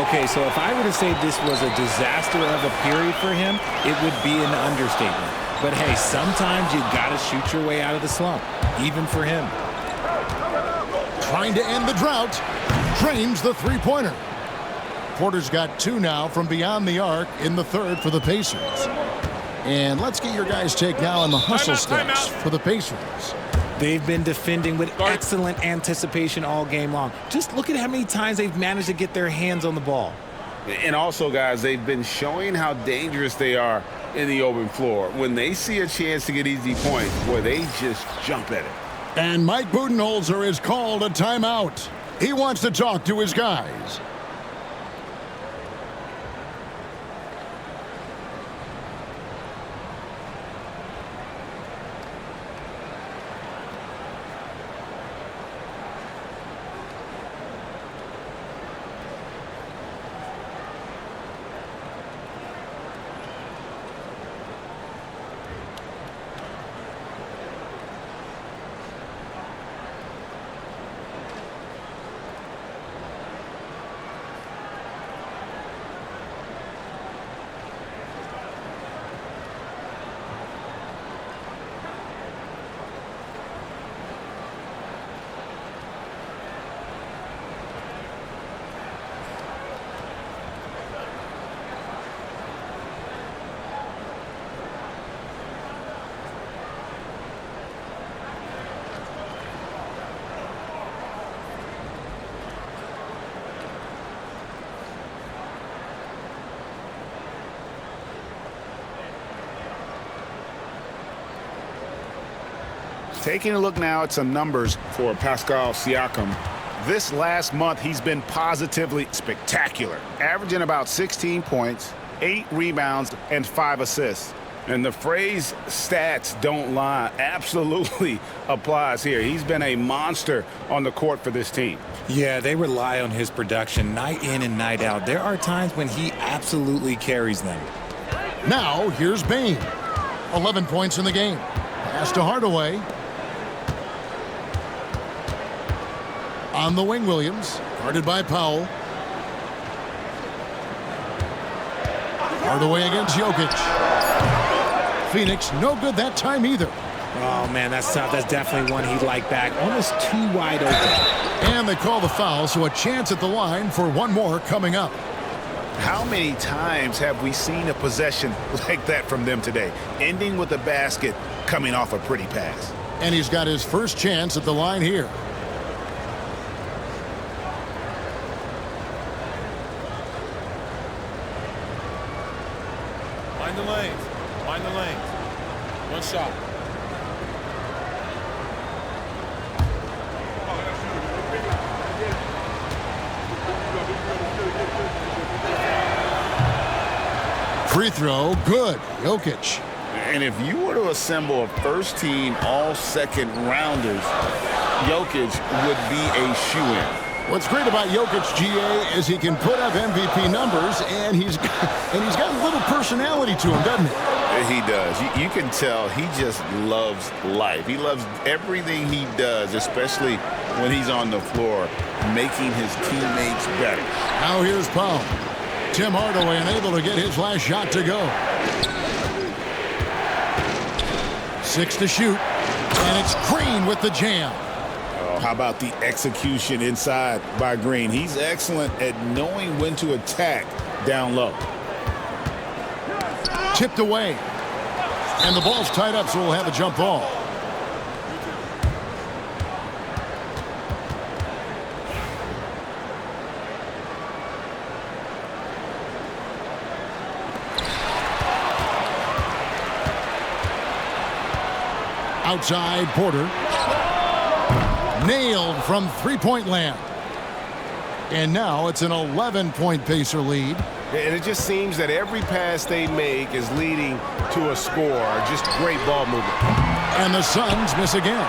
Okay, so if I were to say this was a disaster of a period for him, it would be an understatement. But hey, sometimes you gotta shoot your way out of the slump, even for him.
Trying to end the drought. Drains the three-pointer. Porter's got 2 now from beyond the arc in the third for the Pacers. And let's get your guys' take now on the hustle steps for the Pacers.
They've been defending with excellent anticipation all game long. Just look at how many times they've managed to get their hands on the ball.
And also, guys, they've been showing how dangerous they are in the open floor. When they see a chance to get easy points, boy, they just jump at it.
And Mike Budenholzer has called a timeout. He wants to talk to his guys.
Taking a look now at some numbers for Pascal Siakam. This last month, he's been positively spectacular, averaging about 16 points, 8 rebounds, and 5 assists. And the phrase stats don't lie absolutely applies here. He's been a monster on the court for this team.
Yeah, they rely on his production night in and night out. There are times when he absolutely carries them.
Now, here's Bain. 11 points in the game. Pass to Hardaway. On the wing, Williams. Guarded by Powell. Hardaway against Jokic. Phoenix, no good that time either.
Oh, man, that's tough. That's definitely one he'd like back. Almost too wide open.
And they call the foul, so a chance at the line for one more coming up.
How many times have we seen a possession like that from them today, ending with a basket coming off a pretty pass?
And he's got his first chance at the line here.
Mind the lanes. Mind the lanes. One shot.
Free throw, good. Jokic.
And if you were to assemble a first-team all-second rounders, Jokic would be a shoo-in.
What's great about Jokic, GA, is he can put up MVP numbers, and he's got a little personality to him, doesn't he?
He does. You can tell he just loves life. He loves everything he does, especially when he's on the floor, making his teammates better.
Now here's Powell. Tim Hardaway unable to get his last shot to go. 6 to shoot, and it's Green with the jam.
How about the execution inside by Green? He's excellent at knowing when to attack down low.
Tipped away. And the ball's tied up, so we'll have a jump ball. Outside, Porter. Nailed from three-point land. And now it's an 11-point Pacer lead.
And it just seems that every pass they make is leading to a score. Just great ball movement.
And the Suns miss again.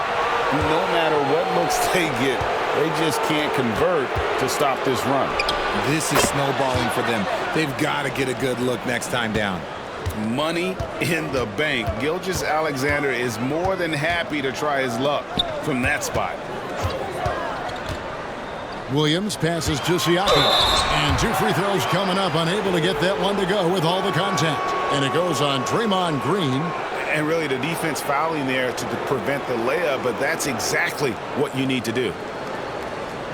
No matter what looks they get, they just can't convert to stop this run.
This is snowballing for them. They've got to get a good look next time down.
Money in the bank. Gilgeous-Alexander is more than happy to try his luck from that spot.
Williams passes to Siakam. And 2 free throws coming up, unable to get that one to go with all the contact. And it goes on Draymond Green.
And really the defense fouling there to prevent the layup, but that's exactly what you need to do.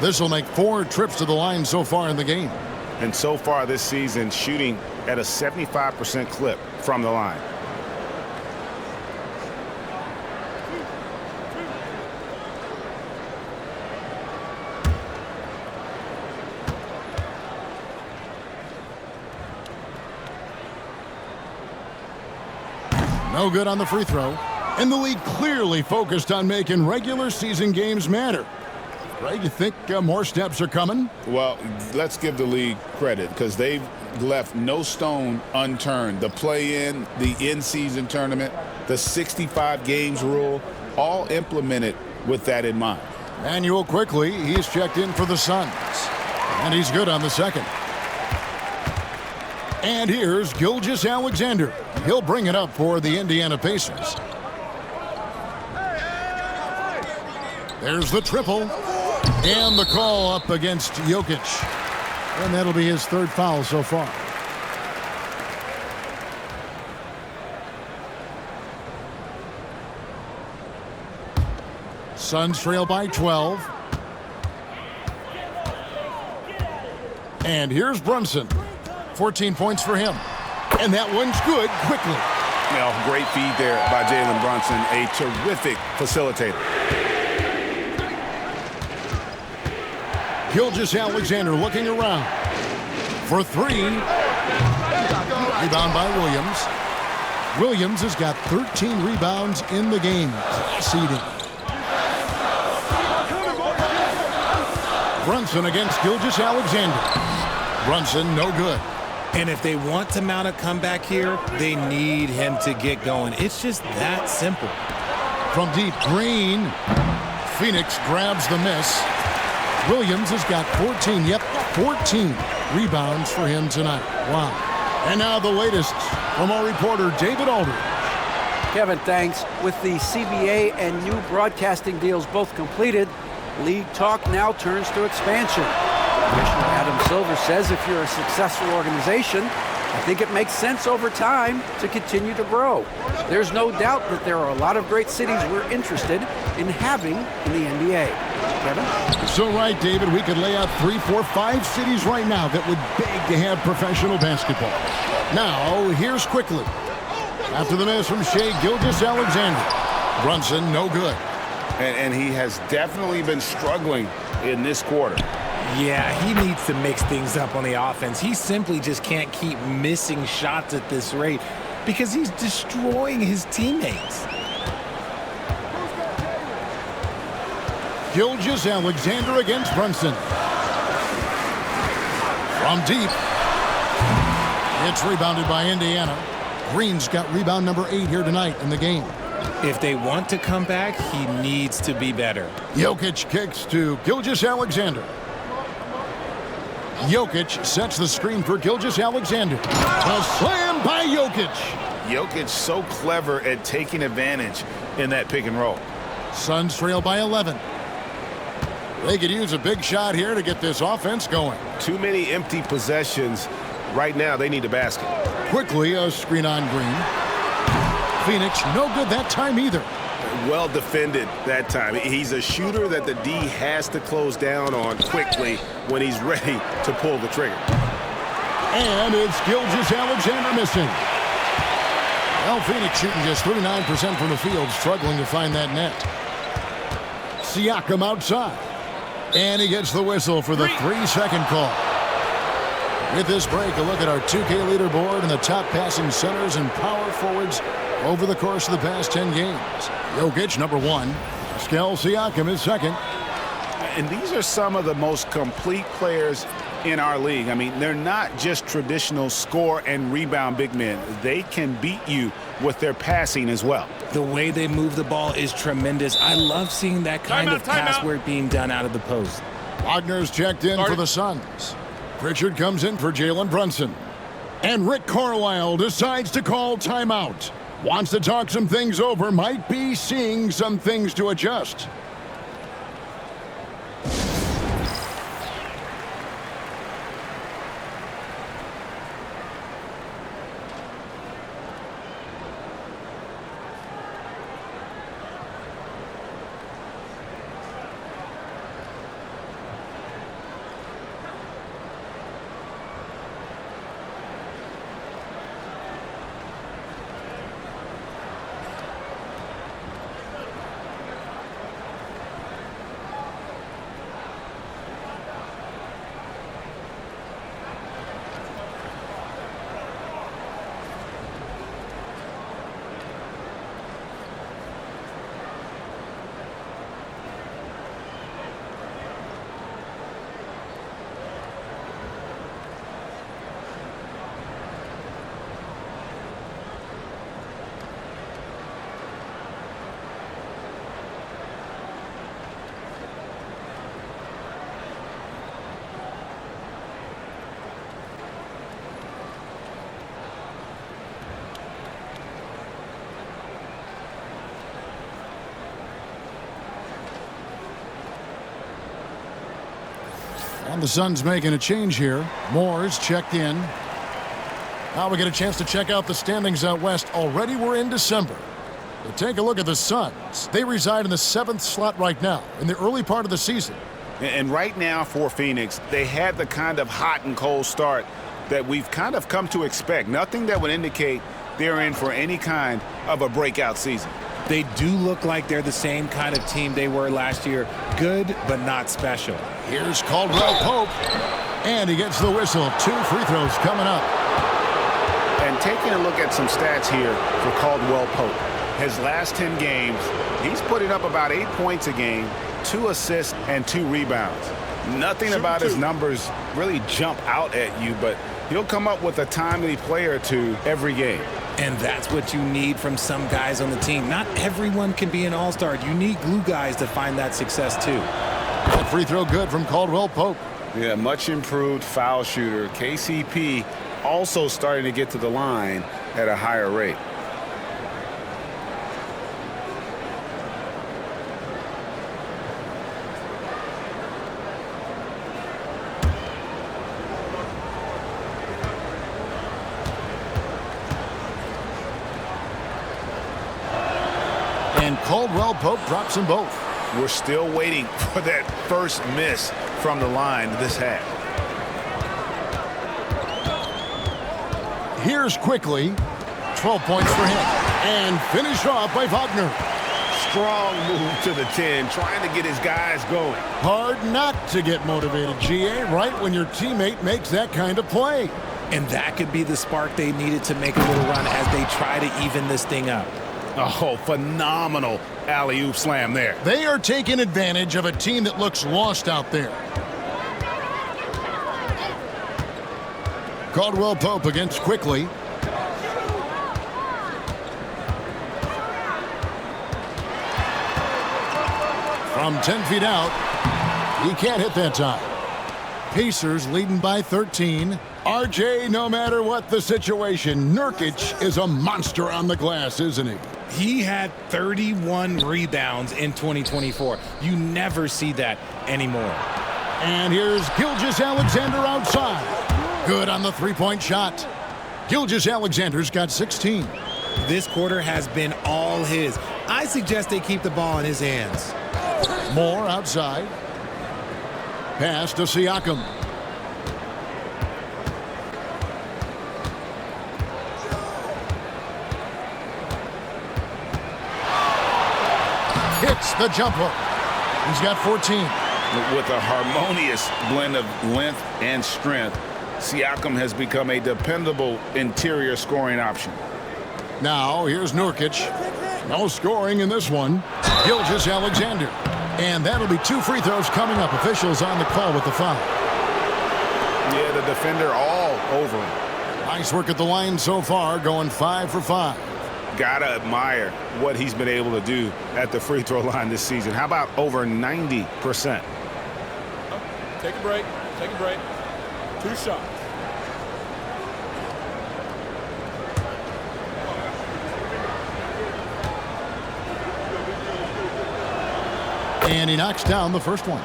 This will make 4 trips to the line so far in the game.
And so far this season, shooting at a 75% clip from the line.
No good on the free throw. And the league clearly focused on making regular season games matter. Greg, you think more steps are coming?
Well, let's give the league credit because they've left no stone unturned. The play-in, the in-season tournament, the 65 games rule, all implemented with that in mind.
Manuel quickly, he's checked in for the Suns. And he's good on the second. And here's Gilgeous-Alexander. He'll bring it up for the Indiana Pacers. There's the triple. And the call up against Jokic. And that'll be his 3rd foul so far. Suns trail by 12. And here's Brunson. 14 points for him. And that one's good quickly.
Well, great feed there by Jalen Brunson, a terrific facilitator.
Gilgeous-Alexander looking around for 3. Rebound by Williams. Williams has got 13 rebounds in the game. Seeding. Brunson against Gilgeous-Alexander. Brunson, no good.
And if they want to mount a comeback here, they need him to get going. It's just that simple.
From deep, Green. Phoenix grabs the miss. Williams has got 14, 14 rebounds for him tonight. Wow. And now the latest from our reporter, David Aldridge.
Kevin, thanks. With the CBA and new broadcasting deals both completed, league talk now turns to expansion. Commissioner Adam Silver says if you're a successful organization, I think it makes sense over time to continue to grow. There's no doubt that there are a lot of great cities we're interested in having in the NBA. Kevin?
So right, David, we could lay out 3, 4, 5 cities right now that would beg to have professional basketball. Now, here's quickly. After the miss from Shai Gilgeous-Alexander. Brunson, no good.
And he has definitely been struggling in this quarter.
Yeah, he needs to mix things up on the offense. He simply just can't keep missing shots at this rate because he's destroying his teammates.
Gilgeous-Alexander against Brunson. From deep. It's rebounded by Indiana. Green's got rebound number 8 here tonight in the game.
If they want to come back, he needs to be better.
Jokic kicks to Gilgeous-Alexander. Jokic sets the screen for Gilgeous-Alexander. A slam by Jokic.
Jokic so clever at taking advantage in that pick and roll.
Suns trail by 11. They could use a big shot here to get this offense going.
Too many empty possessions. Right now, they need a basket.
Quickly, a screen on Green. Phoenix, no good that time either.
Well defended that time. He's a shooter that the D has to close down on quickly when he's ready to pull the trigger.
And it's Gilgeous-Alexander missing. Well, Phoenix shooting just 39% from the field, struggling to find that net. Siakam outside. And he gets the whistle for the 3-second call. With this break, a look at our 2K leaderboard and the top passing centers and power forwards over the course of the past 10 games. Jokic, number 1. Pascal Siakam is second.
And these are some of the most complete players in our league. I mean, they're not just traditional score and rebound big men. They can beat you with their passing as well.
The way they move the ball is tremendous. I love seeing that kind of pass work being done out of the post.
Wagner's checked in for the Suns. Pritchard comes in for Jalen Brunson. And Rick Carlisle decides to call timeout. Wants to talk some things over, might be seeing some things to adjust. And the Suns making a change here. Moore's checked in. Now we get a chance to check out the standings out west. Already we're in December. But take a look at the Suns. They reside in the 7th slot right now in the early part of the season.
And right now for Phoenix, they had the kind of hot and cold start that we've kind of come to expect. Nothing that would indicate they're in for any kind of a breakout season.
They do look like they're the same kind of team they were last year. Good, but not special.
Here's Caldwell Pope. And he gets the whistle. 2 free throws coming up.
And taking a look at some stats here for Caldwell Pope. His last 10 games, he's putting up about 8 points a game, 2 assists, and 2 rebounds. Nothing about his numbers really jump out at you, but he'll come up with a timely play or two every game.
And that's what you need from some guys on the team. Not everyone can be an all-star. You need glue guys to find that success too.
That free throw good from Caldwell Pope.
Yeah, much improved foul shooter. KCP also starting to get to the line at a higher rate.
And Caldwell Pope drops them both.
We're still waiting for that first miss from the line this half.
Here's quickly. 12 points for him. And finished off by Wagner.
Strong move to the 10, trying to get his guys going.
Hard not to get motivated, GA, right when your teammate makes that kind of play.
And that could be the spark they needed to make a little run as they try to even this thing up.
Oh, phenomenal alley-oop slam there.
They are taking advantage of a team that looks lost out there. Caldwell Pope against Quickly. From 10 feet out, he can't hit that time. Pacers leading by 13. RJ, no matter what the situation, Nurkic is a monster on the glass, isn't he?
He had 31 rebounds in 2024. You never see that anymore.
And here's Gilgeous-Alexander outside. Good on the three-point shot. Gilgeous-Alexander's got 16.
This quarter has been all his. I suggest they keep the ball in his hands.
Moore outside. Pass to Siakam. Hits the jump hook. He's got 14.
With a harmonious blend of length and strength, Siakam has become a dependable interior scoring option.
Now, here's Nurkic. No scoring in this one. Gilgeous-Alexander. And that'll be 2 free throws coming up. Officials on the call with the foul.
Yeah, the defender all over him.
Nice work at the line so far, going 5 for 5.
Gotta admire what he's been able to do at the free throw line this season. How about over 90%?
Take a break. Take a break. 2 shots.
And he knocks down the first one.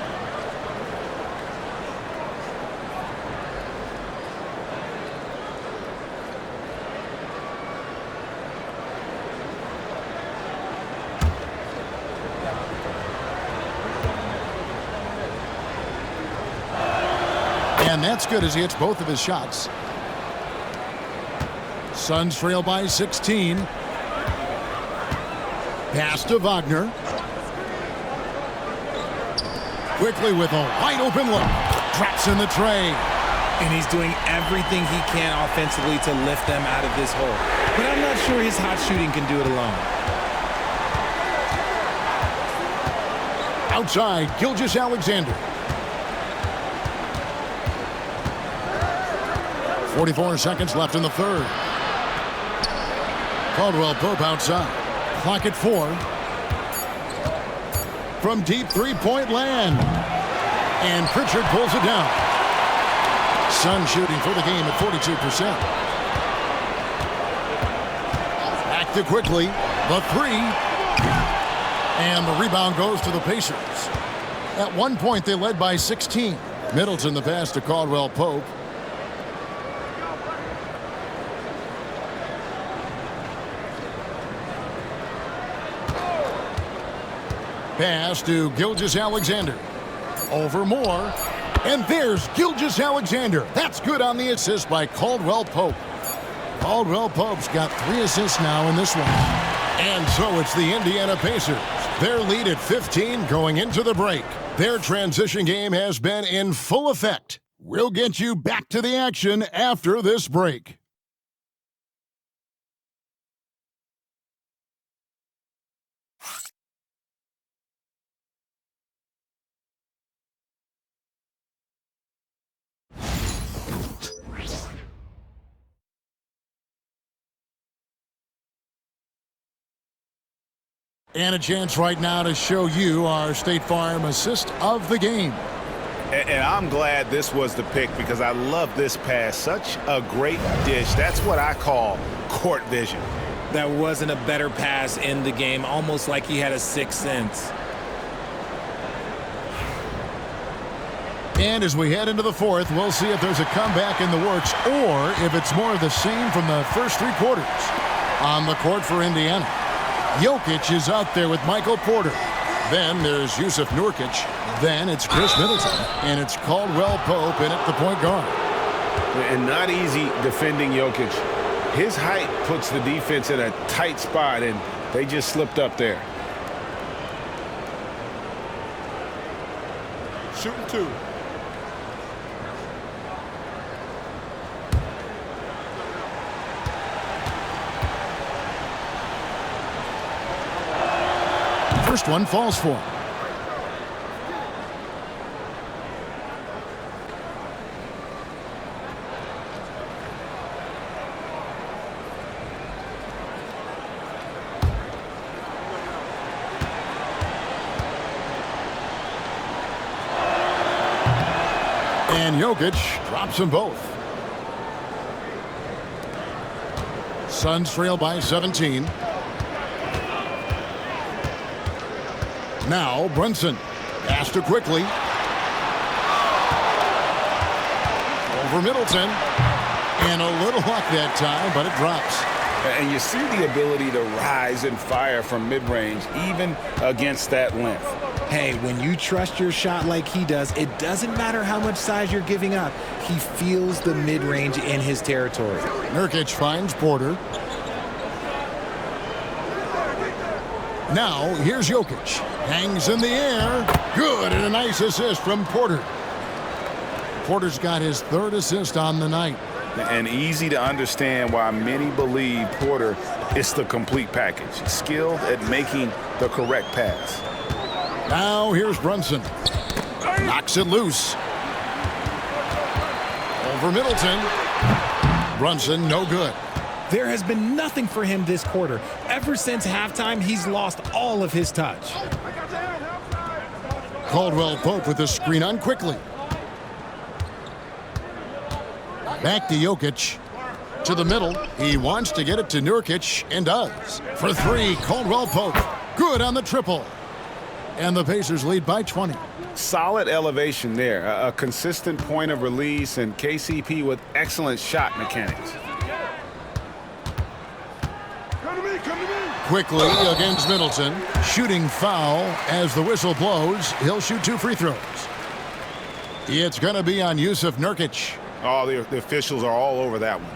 And that's good as he hits both of his shots. Suns trail by 16. Pass to Wagner. Quickly with a wide open look. Drops in the tray.
And he's doing everything he can offensively to lift them out of this hole. But I'm not sure his hot shooting can do it alone.
Outside, Gilgeous-Alexander. 44 seconds left in the third. Caldwell Pope outside. Clock at 4. From deep three-point land. And Pritchard pulls it down. Suns shooting for the game at 42%. Back to Quickly. The 3. And the rebound goes to the Pacers. At one point, they led by 16. Middleton the pass to Caldwell Pope. Pass to Gilgeous-Alexander. Over Moore. And there's Gilgeous-Alexander. That's good on the assist by Caldwell Pope. Caldwell Pope's got 3 assists now in this one. And so it's the Indiana Pacers. Their lead at 15 going into the break. Their transition game has been in full effect. We'll get you back to the action after this break. And a chance right now to show you our State Farm assist of the game.
And I'm glad this was the pick because I love this pass. Such a great dish. That's what I call court vision.
That wasn't a better pass in the game, almost like he had a sixth sense.
And as we head into the fourth, we'll see if there's a comeback in the works or if it's more of the same from the first three quarters. On the court for Indiana, Jokic is out there with Michael Porter. Then there's Yusuf Nurkic. Then it's Chris Middleton. And it's Caldwell Pope in at the point guard.
And not easy defending Jokic. His height puts the defense in a tight spot, and they just slipped up there.
Shooting two.
First one falls for him. And Jokic drops them both. Suns trail by 17. Now Brunson. Pass to quickly. Over Middleton. And a little luck that time, but it drops.
And you see the ability to rise and fire from mid-range, even against that length.
Hey, when you trust your shot like he does, it doesn't matter how much size you're giving up. He feels the mid-range in his territory.
Nurkic finds Porter. Now, here's Jokic. Hangs in the air. Good, and a nice assist from Porter. Porter's got his third assist on the night.
And easy to understand why many believe Porter is the complete package. Skilled at making the correct pass.
Now here's Brunson. Knocks it loose. Over Middleton. Brunson, no good.
There has been nothing for him this quarter. Ever since halftime, he's lost all of his touch.
Caldwell Pope with the screen on quickly. Back to Jokic. To the middle. He wants to get it to Nurkic and does. For three, Caldwell Pope. Good on the triple. And the Pacers lead by 20.
Solid elevation there. A consistent point of release, and KCP with excellent shot mechanics.
Quickly against Middleton. Shooting foul as the whistle blows. He'll shoot two free throws. It's going to be on Yusuf Nurkic.
Oh, the officials are all over that one.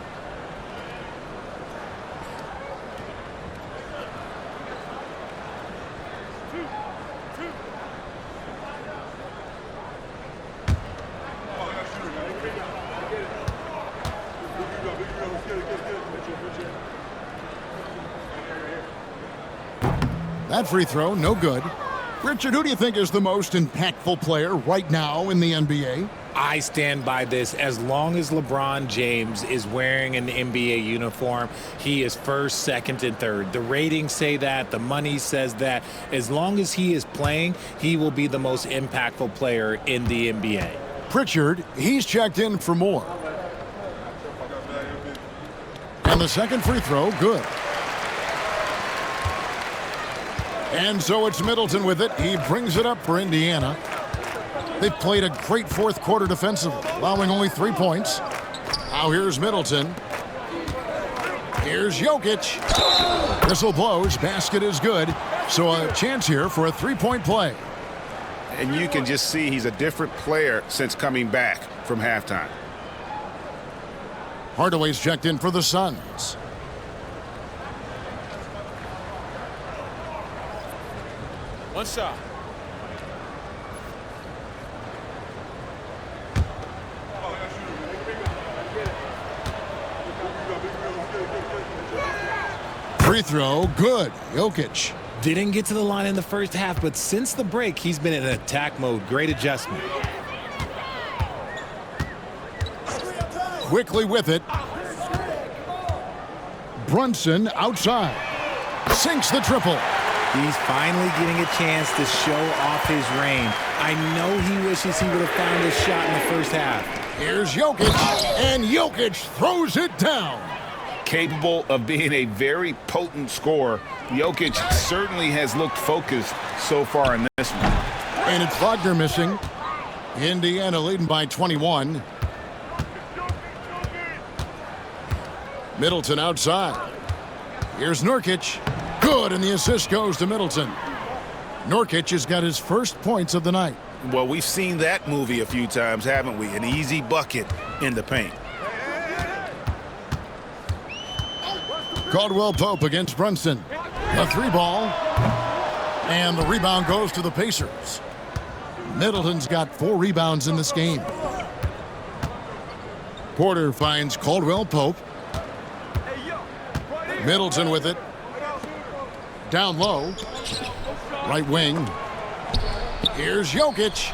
That free throw, no good. Richard, who do you think is the most impactful player right now in the NBA?
I stand by this. As long as LeBron James is wearing an NBA uniform, he is first, second, and third. The ratings say that. The money says that. As long as he is playing, he will be the most impactful player in the NBA.
Pritchard, he's checked in for more. And the second free throw, good. And so it's Middleton with it. He brings it up for Indiana. They've played a great fourth quarter defensively, allowing only 3 points. Now here's Middleton. Here's Jokic. Whistle blows. Basket is good. So a chance here for a three-point play.
And you can just see he's a different player since coming back from halftime.
Hardaway's checked in for the Suns.
One shot.
Free throw, good. Jokic.
Didn't get to the line in the first half, but since the break, he's been in attack mode. Great adjustment.
Quickly with it. Brunson outside. Sinks the triple.
He's finally getting a chance to show off his reign. I know he wishes he would have found his shot in the first half.
Here's Jokic, and Jokic throws it down.
Capable of being a very potent scorer, Jokic certainly has looked focused so far in this one.
And it's Wagner missing. Indiana leading by 21. Middleton outside. Here's Nurkic. Good, and the assist goes to Middleton. Nurkic has got his first points of the night.
Well, we've seen that movie a few times, haven't we? An easy bucket in the paint.
Caldwell Pope against Brunson. A 3-ball. And the rebound goes to the Pacers. Middleton's got 4 rebounds in this game. Porter finds Caldwell Pope. Middleton with it. Down low. Right wing. Here's Jokic.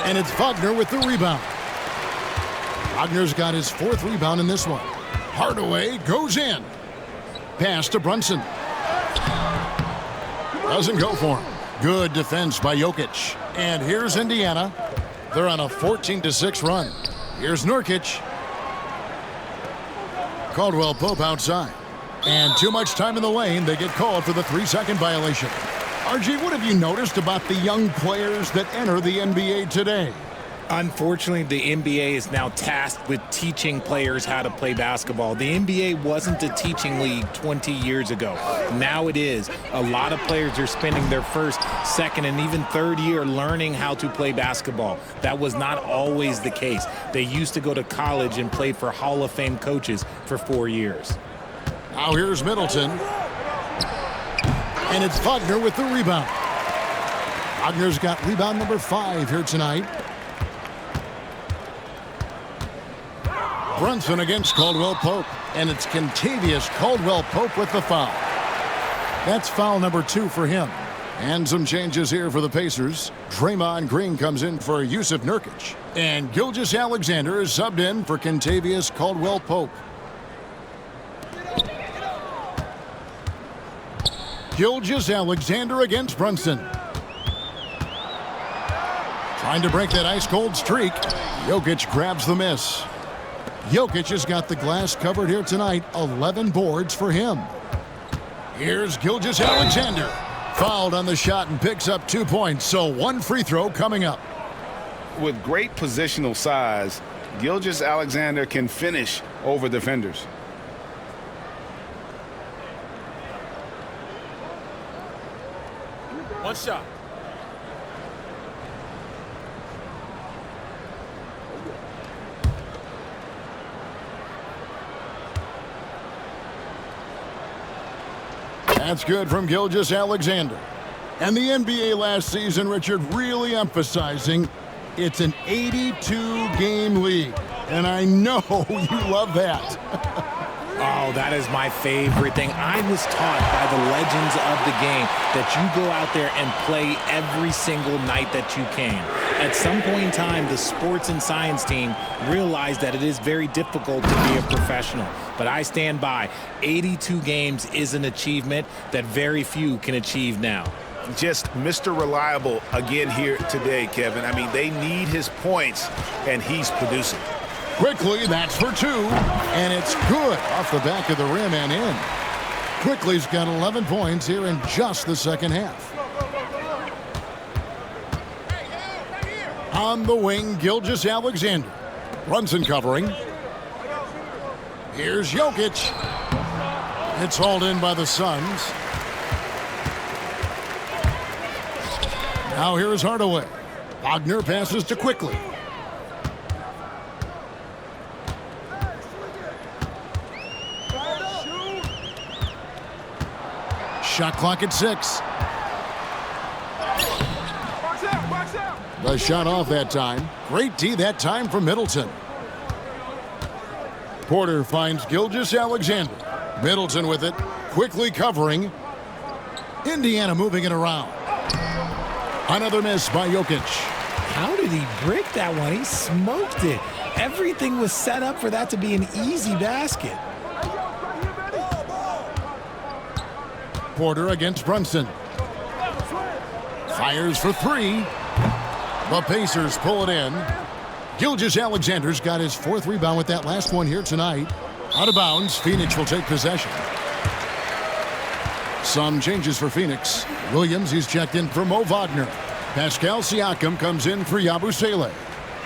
And it's Wagner with the rebound. Wagner's got his 4th rebound in this one. Hardaway goes in. Pass to Brunson. Doesn't go for him. Good defense by Jokic. And here's Indiana. They're on a 14-6 run. Here's Nurkic. Caldwell Pope outside. And too much time in the lane. They get called for the 3-second violation. RG, what have you noticed about the young players that enter the NBA today?
Unfortunately, the NBA is now tasked with teaching players how to play basketball. The NBA wasn't a teaching league 20 years ago. Now it is. A lot of players are spending their first, second, and even third year learning how to play basketball. That was not always the case. They used to go to college and play for Hall of Fame coaches for 4 years.
Now here's Middleton. And it's Wagner with the rebound. Wagner's got rebound number 5 here tonight. Brunson against Caldwell Pope. And it's Kentavious Caldwell Pope with the foul. That's foul number 2 for him. And some changes here for the Pacers. Draymond Green comes in for Yusuf Nurkic. And Gilgeous-Alexander is subbed in for Kentavious Caldwell Pope. Gilgeous-Alexander against Brunson. Trying to break that ice-cold streak. Jokic grabs the miss. Jokic has got the glass covered here tonight. 11 boards for him. Here's Gilgeous-Alexander. Fouled on the shot and picks up 2 points. So 1 free throw coming up.
With great positional size, Gilgeous-Alexander can finish over defenders.
One shot.
That's good from Gilgeous-Alexander. And the NBA last season, Richard, really emphasizing it's an 82-game league. And I know you love that.
Oh, that is my favorite thing. I was taught by the legends of the game that you go out there and play every single night that you can. At some point in time, the sports and science team realized that it is very difficult to be a professional. But I stand by. 82 games is an achievement that very few can achieve now.
Just Mr. Reliable again here today, Kevin. I mean, they need his points, and he's producing.
Quickly, that's for 2. And it's good off the back of the rim and in. Quickly's got 11 points here in just the second half. On the wing, Gilgeous-Alexander. Brunson covering. Here's Jokic. It's hauled in by the Suns. Now here's Hardaway. Wagner passes to Quickly. Shot clock at 6. The shot off that time. Great D that time from Middleton. Porter finds Gilgeous-Alexander. Middleton with it. Quickly covering. Indiana moving it around. Another miss by Jokic.
How did he break that one? He smoked it. Everything was set up for that to be an easy basket.
Porter against Brunson. Fires for three. The Pacers pull it in. Gilgeous-Alexander's got his 4th rebound with that last one here tonight. Out of bounds, Phoenix will take possession. Some changes for Phoenix. Williams, he's checked in for Mo Wagner. Pascal Siakam comes in for Yabusele.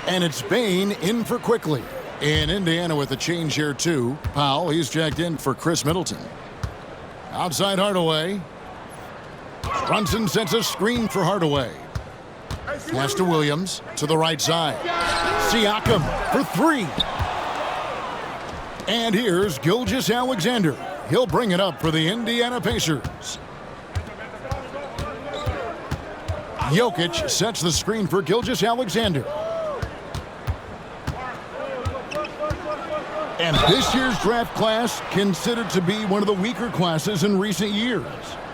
And it's Bane in for Quickly. In Indiana with a change here too. Powell, he's checked in for Chris Middleton. Outside Hardaway. Brunson sets a screen for Hardaway. Pass to Williams to the right side. Siakam for three. And here's Gilgeous-Alexander. He'll bring it up for the Indiana Pacers. Jokic sets the screen for Gilgeous-Alexander. And this year's draft class considered to be one of the weaker classes in recent years.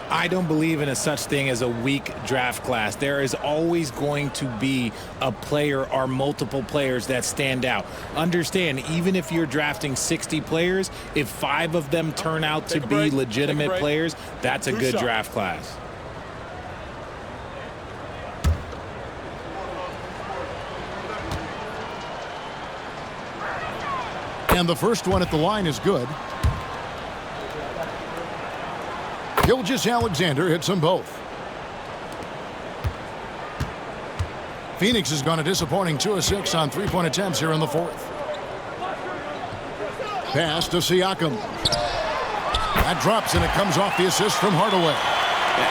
I don't believe in a such thing as a weak draft class. There is always going to be a player or multiple players that stand out. Understand, even if you're drafting 60 players, if 5 of them turn out to be legitimate players, that's a good draft class.
And the first one at the line is good. Gilgeous-Alexander hits them both. Phoenix has gone a disappointing 2 of 6 on 3-point attempts here in the 4th. Pass to Siakam. That drops, and it comes off the assist from Hardaway.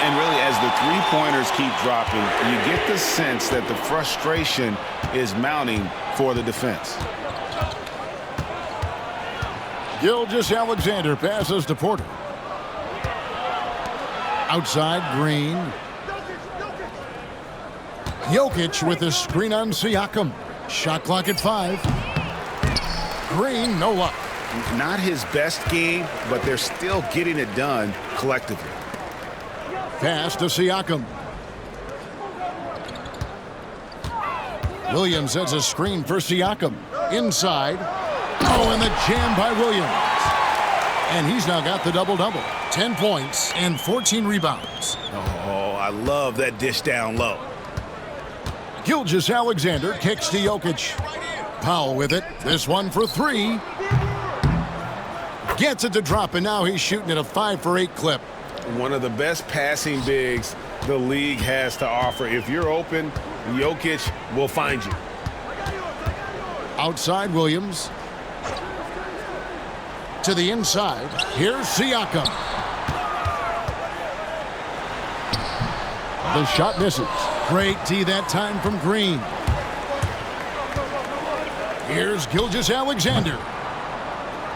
And really, as the three-pointers keep dropping, you get the sense that the frustration is mounting for the defense.
Gilgeous-Alexander passes to Porter. Outside, Green. Jokic with a screen on Siakam. Shot clock at 5. Green, no luck.
Not his best game, but they're still getting it done collectively.
Pass to Siakam. Williams sets a screen for Siakam. Inside. Oh, and the jam by Williams. And he's now got the double-double. 10 points and 14 rebounds.
Oh, I love that dish down low.
Gilgeous-Alexander kicks to Jokic. Powell with it. This one for 3. Gets it to drop, and now he's shooting at a 5 for 8 clip.
One of the best passing bigs the league has to offer. If you're open, Jokic will find you.
Outside Williams. To the inside. Here's Siakam. The shot misses. Great D that time from Green. Here's Gilgeous-Alexander.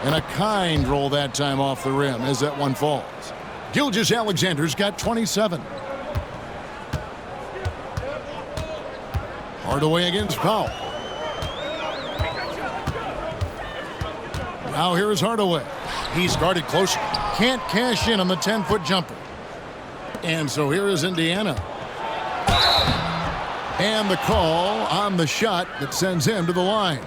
And a kind roll that time off the rim as that one falls. Gilgeous-Alexander's got 27. Hardaway against Powell. Now here is Hardaway. He's guarded closer. Can't cash in on the 10-foot jumper. And so here is Indiana. And the call on the shot that sends him to the line.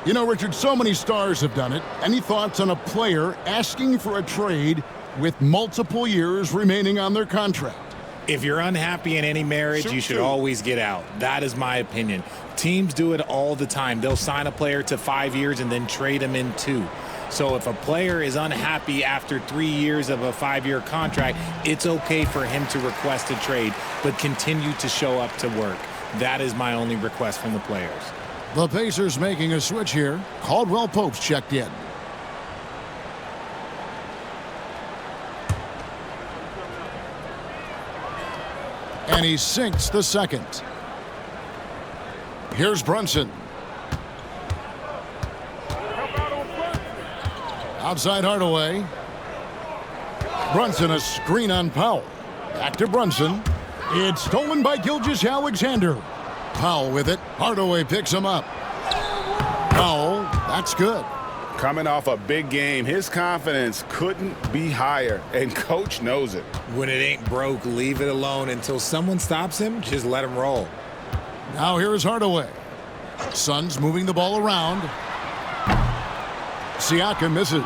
You know, Richard, so many stars have done it. Any thoughts on a player asking for a trade with multiple years remaining on their contract?
If you're unhappy in any marriage, you should always get out. That is my opinion. Teams do it all the time. They'll sign a player to 5 years and then trade him in 2. So if a player is unhappy after 3 years of a 5-year contract, it's okay for him to request a trade, but continue to show up to work. That is my only request from the players.
The Pacers making a switch here. Caldwell Pope's checked in. And he sinks the second. Here's Brunson. Outside Hardaway. Brunson, a screen on Powell. Back to Brunson. It's stolen by Gilgeous-Alexander. Powell with it. Hardaway picks him up. Powell, that's good.
Coming off a big game, his confidence couldn't be higher, and coach knows it.
When it ain't broke, leave it alone. Until someone stops him, just let him roll.
Now here is Hardaway. Suns moving the ball around. Siakam misses.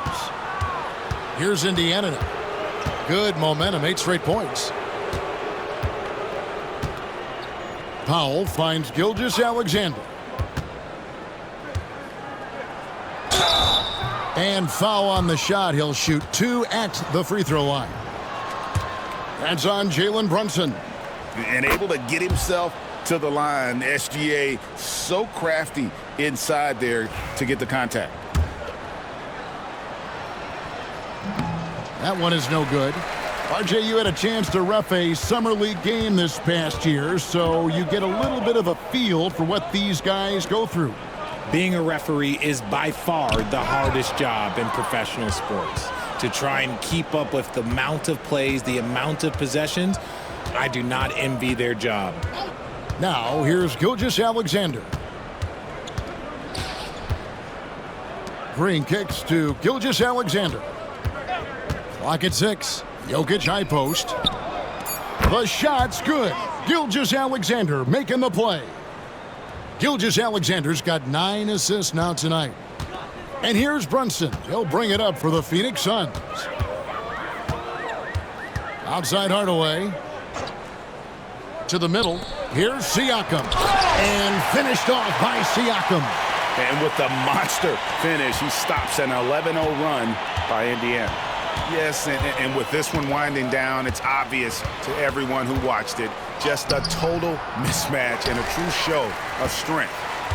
Here's Indiana now. Good momentum, 8 straight points. Powell finds Gilgeous-Alexander. And foul on the shot. He'll shoot 2 at the free throw line. That's on Jalen Brunson.
And able to get himself to the line. SGA so crafty inside there to get the contact.
That one is no good. RJ, you had a chance to ref a Summer League game this past year, so you get a little bit of a feel for what these guys go through.
Being a referee is by far the hardest job in professional sports. To try and keep up with the amount of plays, the amount of possessions, I do not envy their job.
Now, here's Gilgeous-Alexander. Green kicks to Gilgeous-Alexander. Clock at 6. Jokic high post. The shot's good. Gilgeous-Alexander making the play. Gilgeous-Alexander's got 9 assists now tonight. And here's Brunson. He'll bring it up for the Phoenix Suns. Outside Hardaway. To the middle. Here's Siakam. And finished off by Siakam.
And with the monster finish, he stops an 11-0 run by Indiana. Yes, and with this one winding down, it's obvious to everyone who watched it. Just a total mismatch and a true show of strength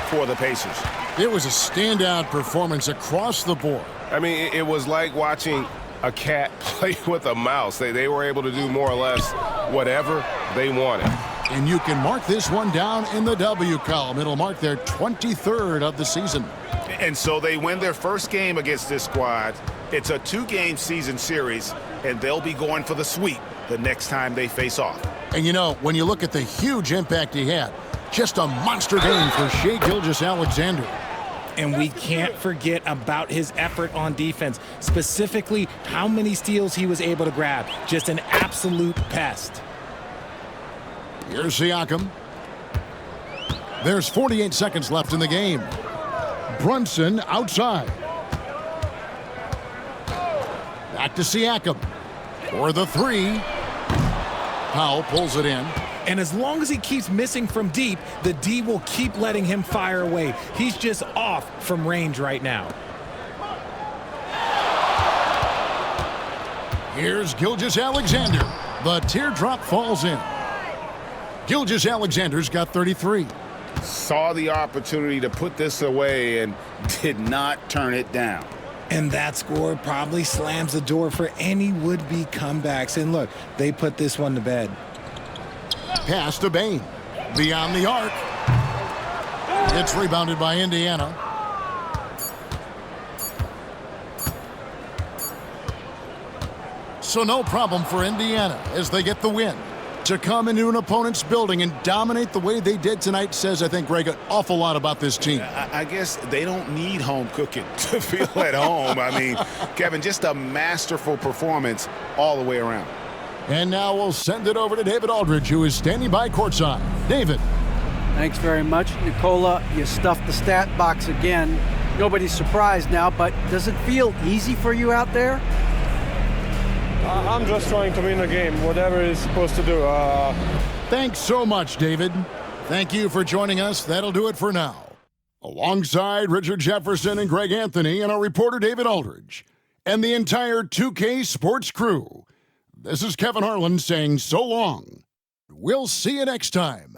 for the Pacers.
It was a standout performance across the board.
I mean, it was like watching a cat play with a mouse. They were able to do more or less whatever they wanted.
And you can mark this one down in the W column. It'll mark their 23rd of the season.
And so they win their first game against this squad. It's a 2-game season series, and they'll be going for the sweep the next time they face off.
And you know, when you look at the huge impact he had, just a monster game for Shai Gilgeous-Alexander.
And we can't forget about his effort on defense, specifically how many steals he was able to grab. Just an absolute pest.
Here's Siakam. There's 48 seconds left in the game. Brunson outside. Back to Siakam for the 3. Powell pulls it in.
And as long as he keeps missing from deep, the D will keep letting him fire away. He's just off from range right now.
Here's Gilgeous-Alexander. The teardrop falls in. Gilgeous-Alexander's got 33.
Saw the opportunity to put this away and did not turn it down.
And that score probably slams the door for any would-be comebacks. And look, they put this one to bed.
Pass to Bane. Beyond the arc. It's rebounded by Indiana. So no problem for Indiana as they get the win. To come into an opponent's building and dominate the way they did tonight says, I think, Greg, an awful lot about this team.
I guess they don't need home cooking to feel at home. I mean, Kevin, just a masterful performance all the way around.
And now we'll send it over to David Aldridge, who is standing by courtside. David.
Thanks very much, Nicola. You stuffed the stat box again. Nobody's surprised now, but does it feel easy for you out there?
I'm just trying to win the game, whatever it's supposed to do.
Thanks so much, David. Thank you for joining us. That'll do it for now. Alongside Richard Jefferson and Greg Anthony and our reporter David Aldridge and the entire 2K Sports crew, this is Kevin Harlan saying so long. We'll see you next time.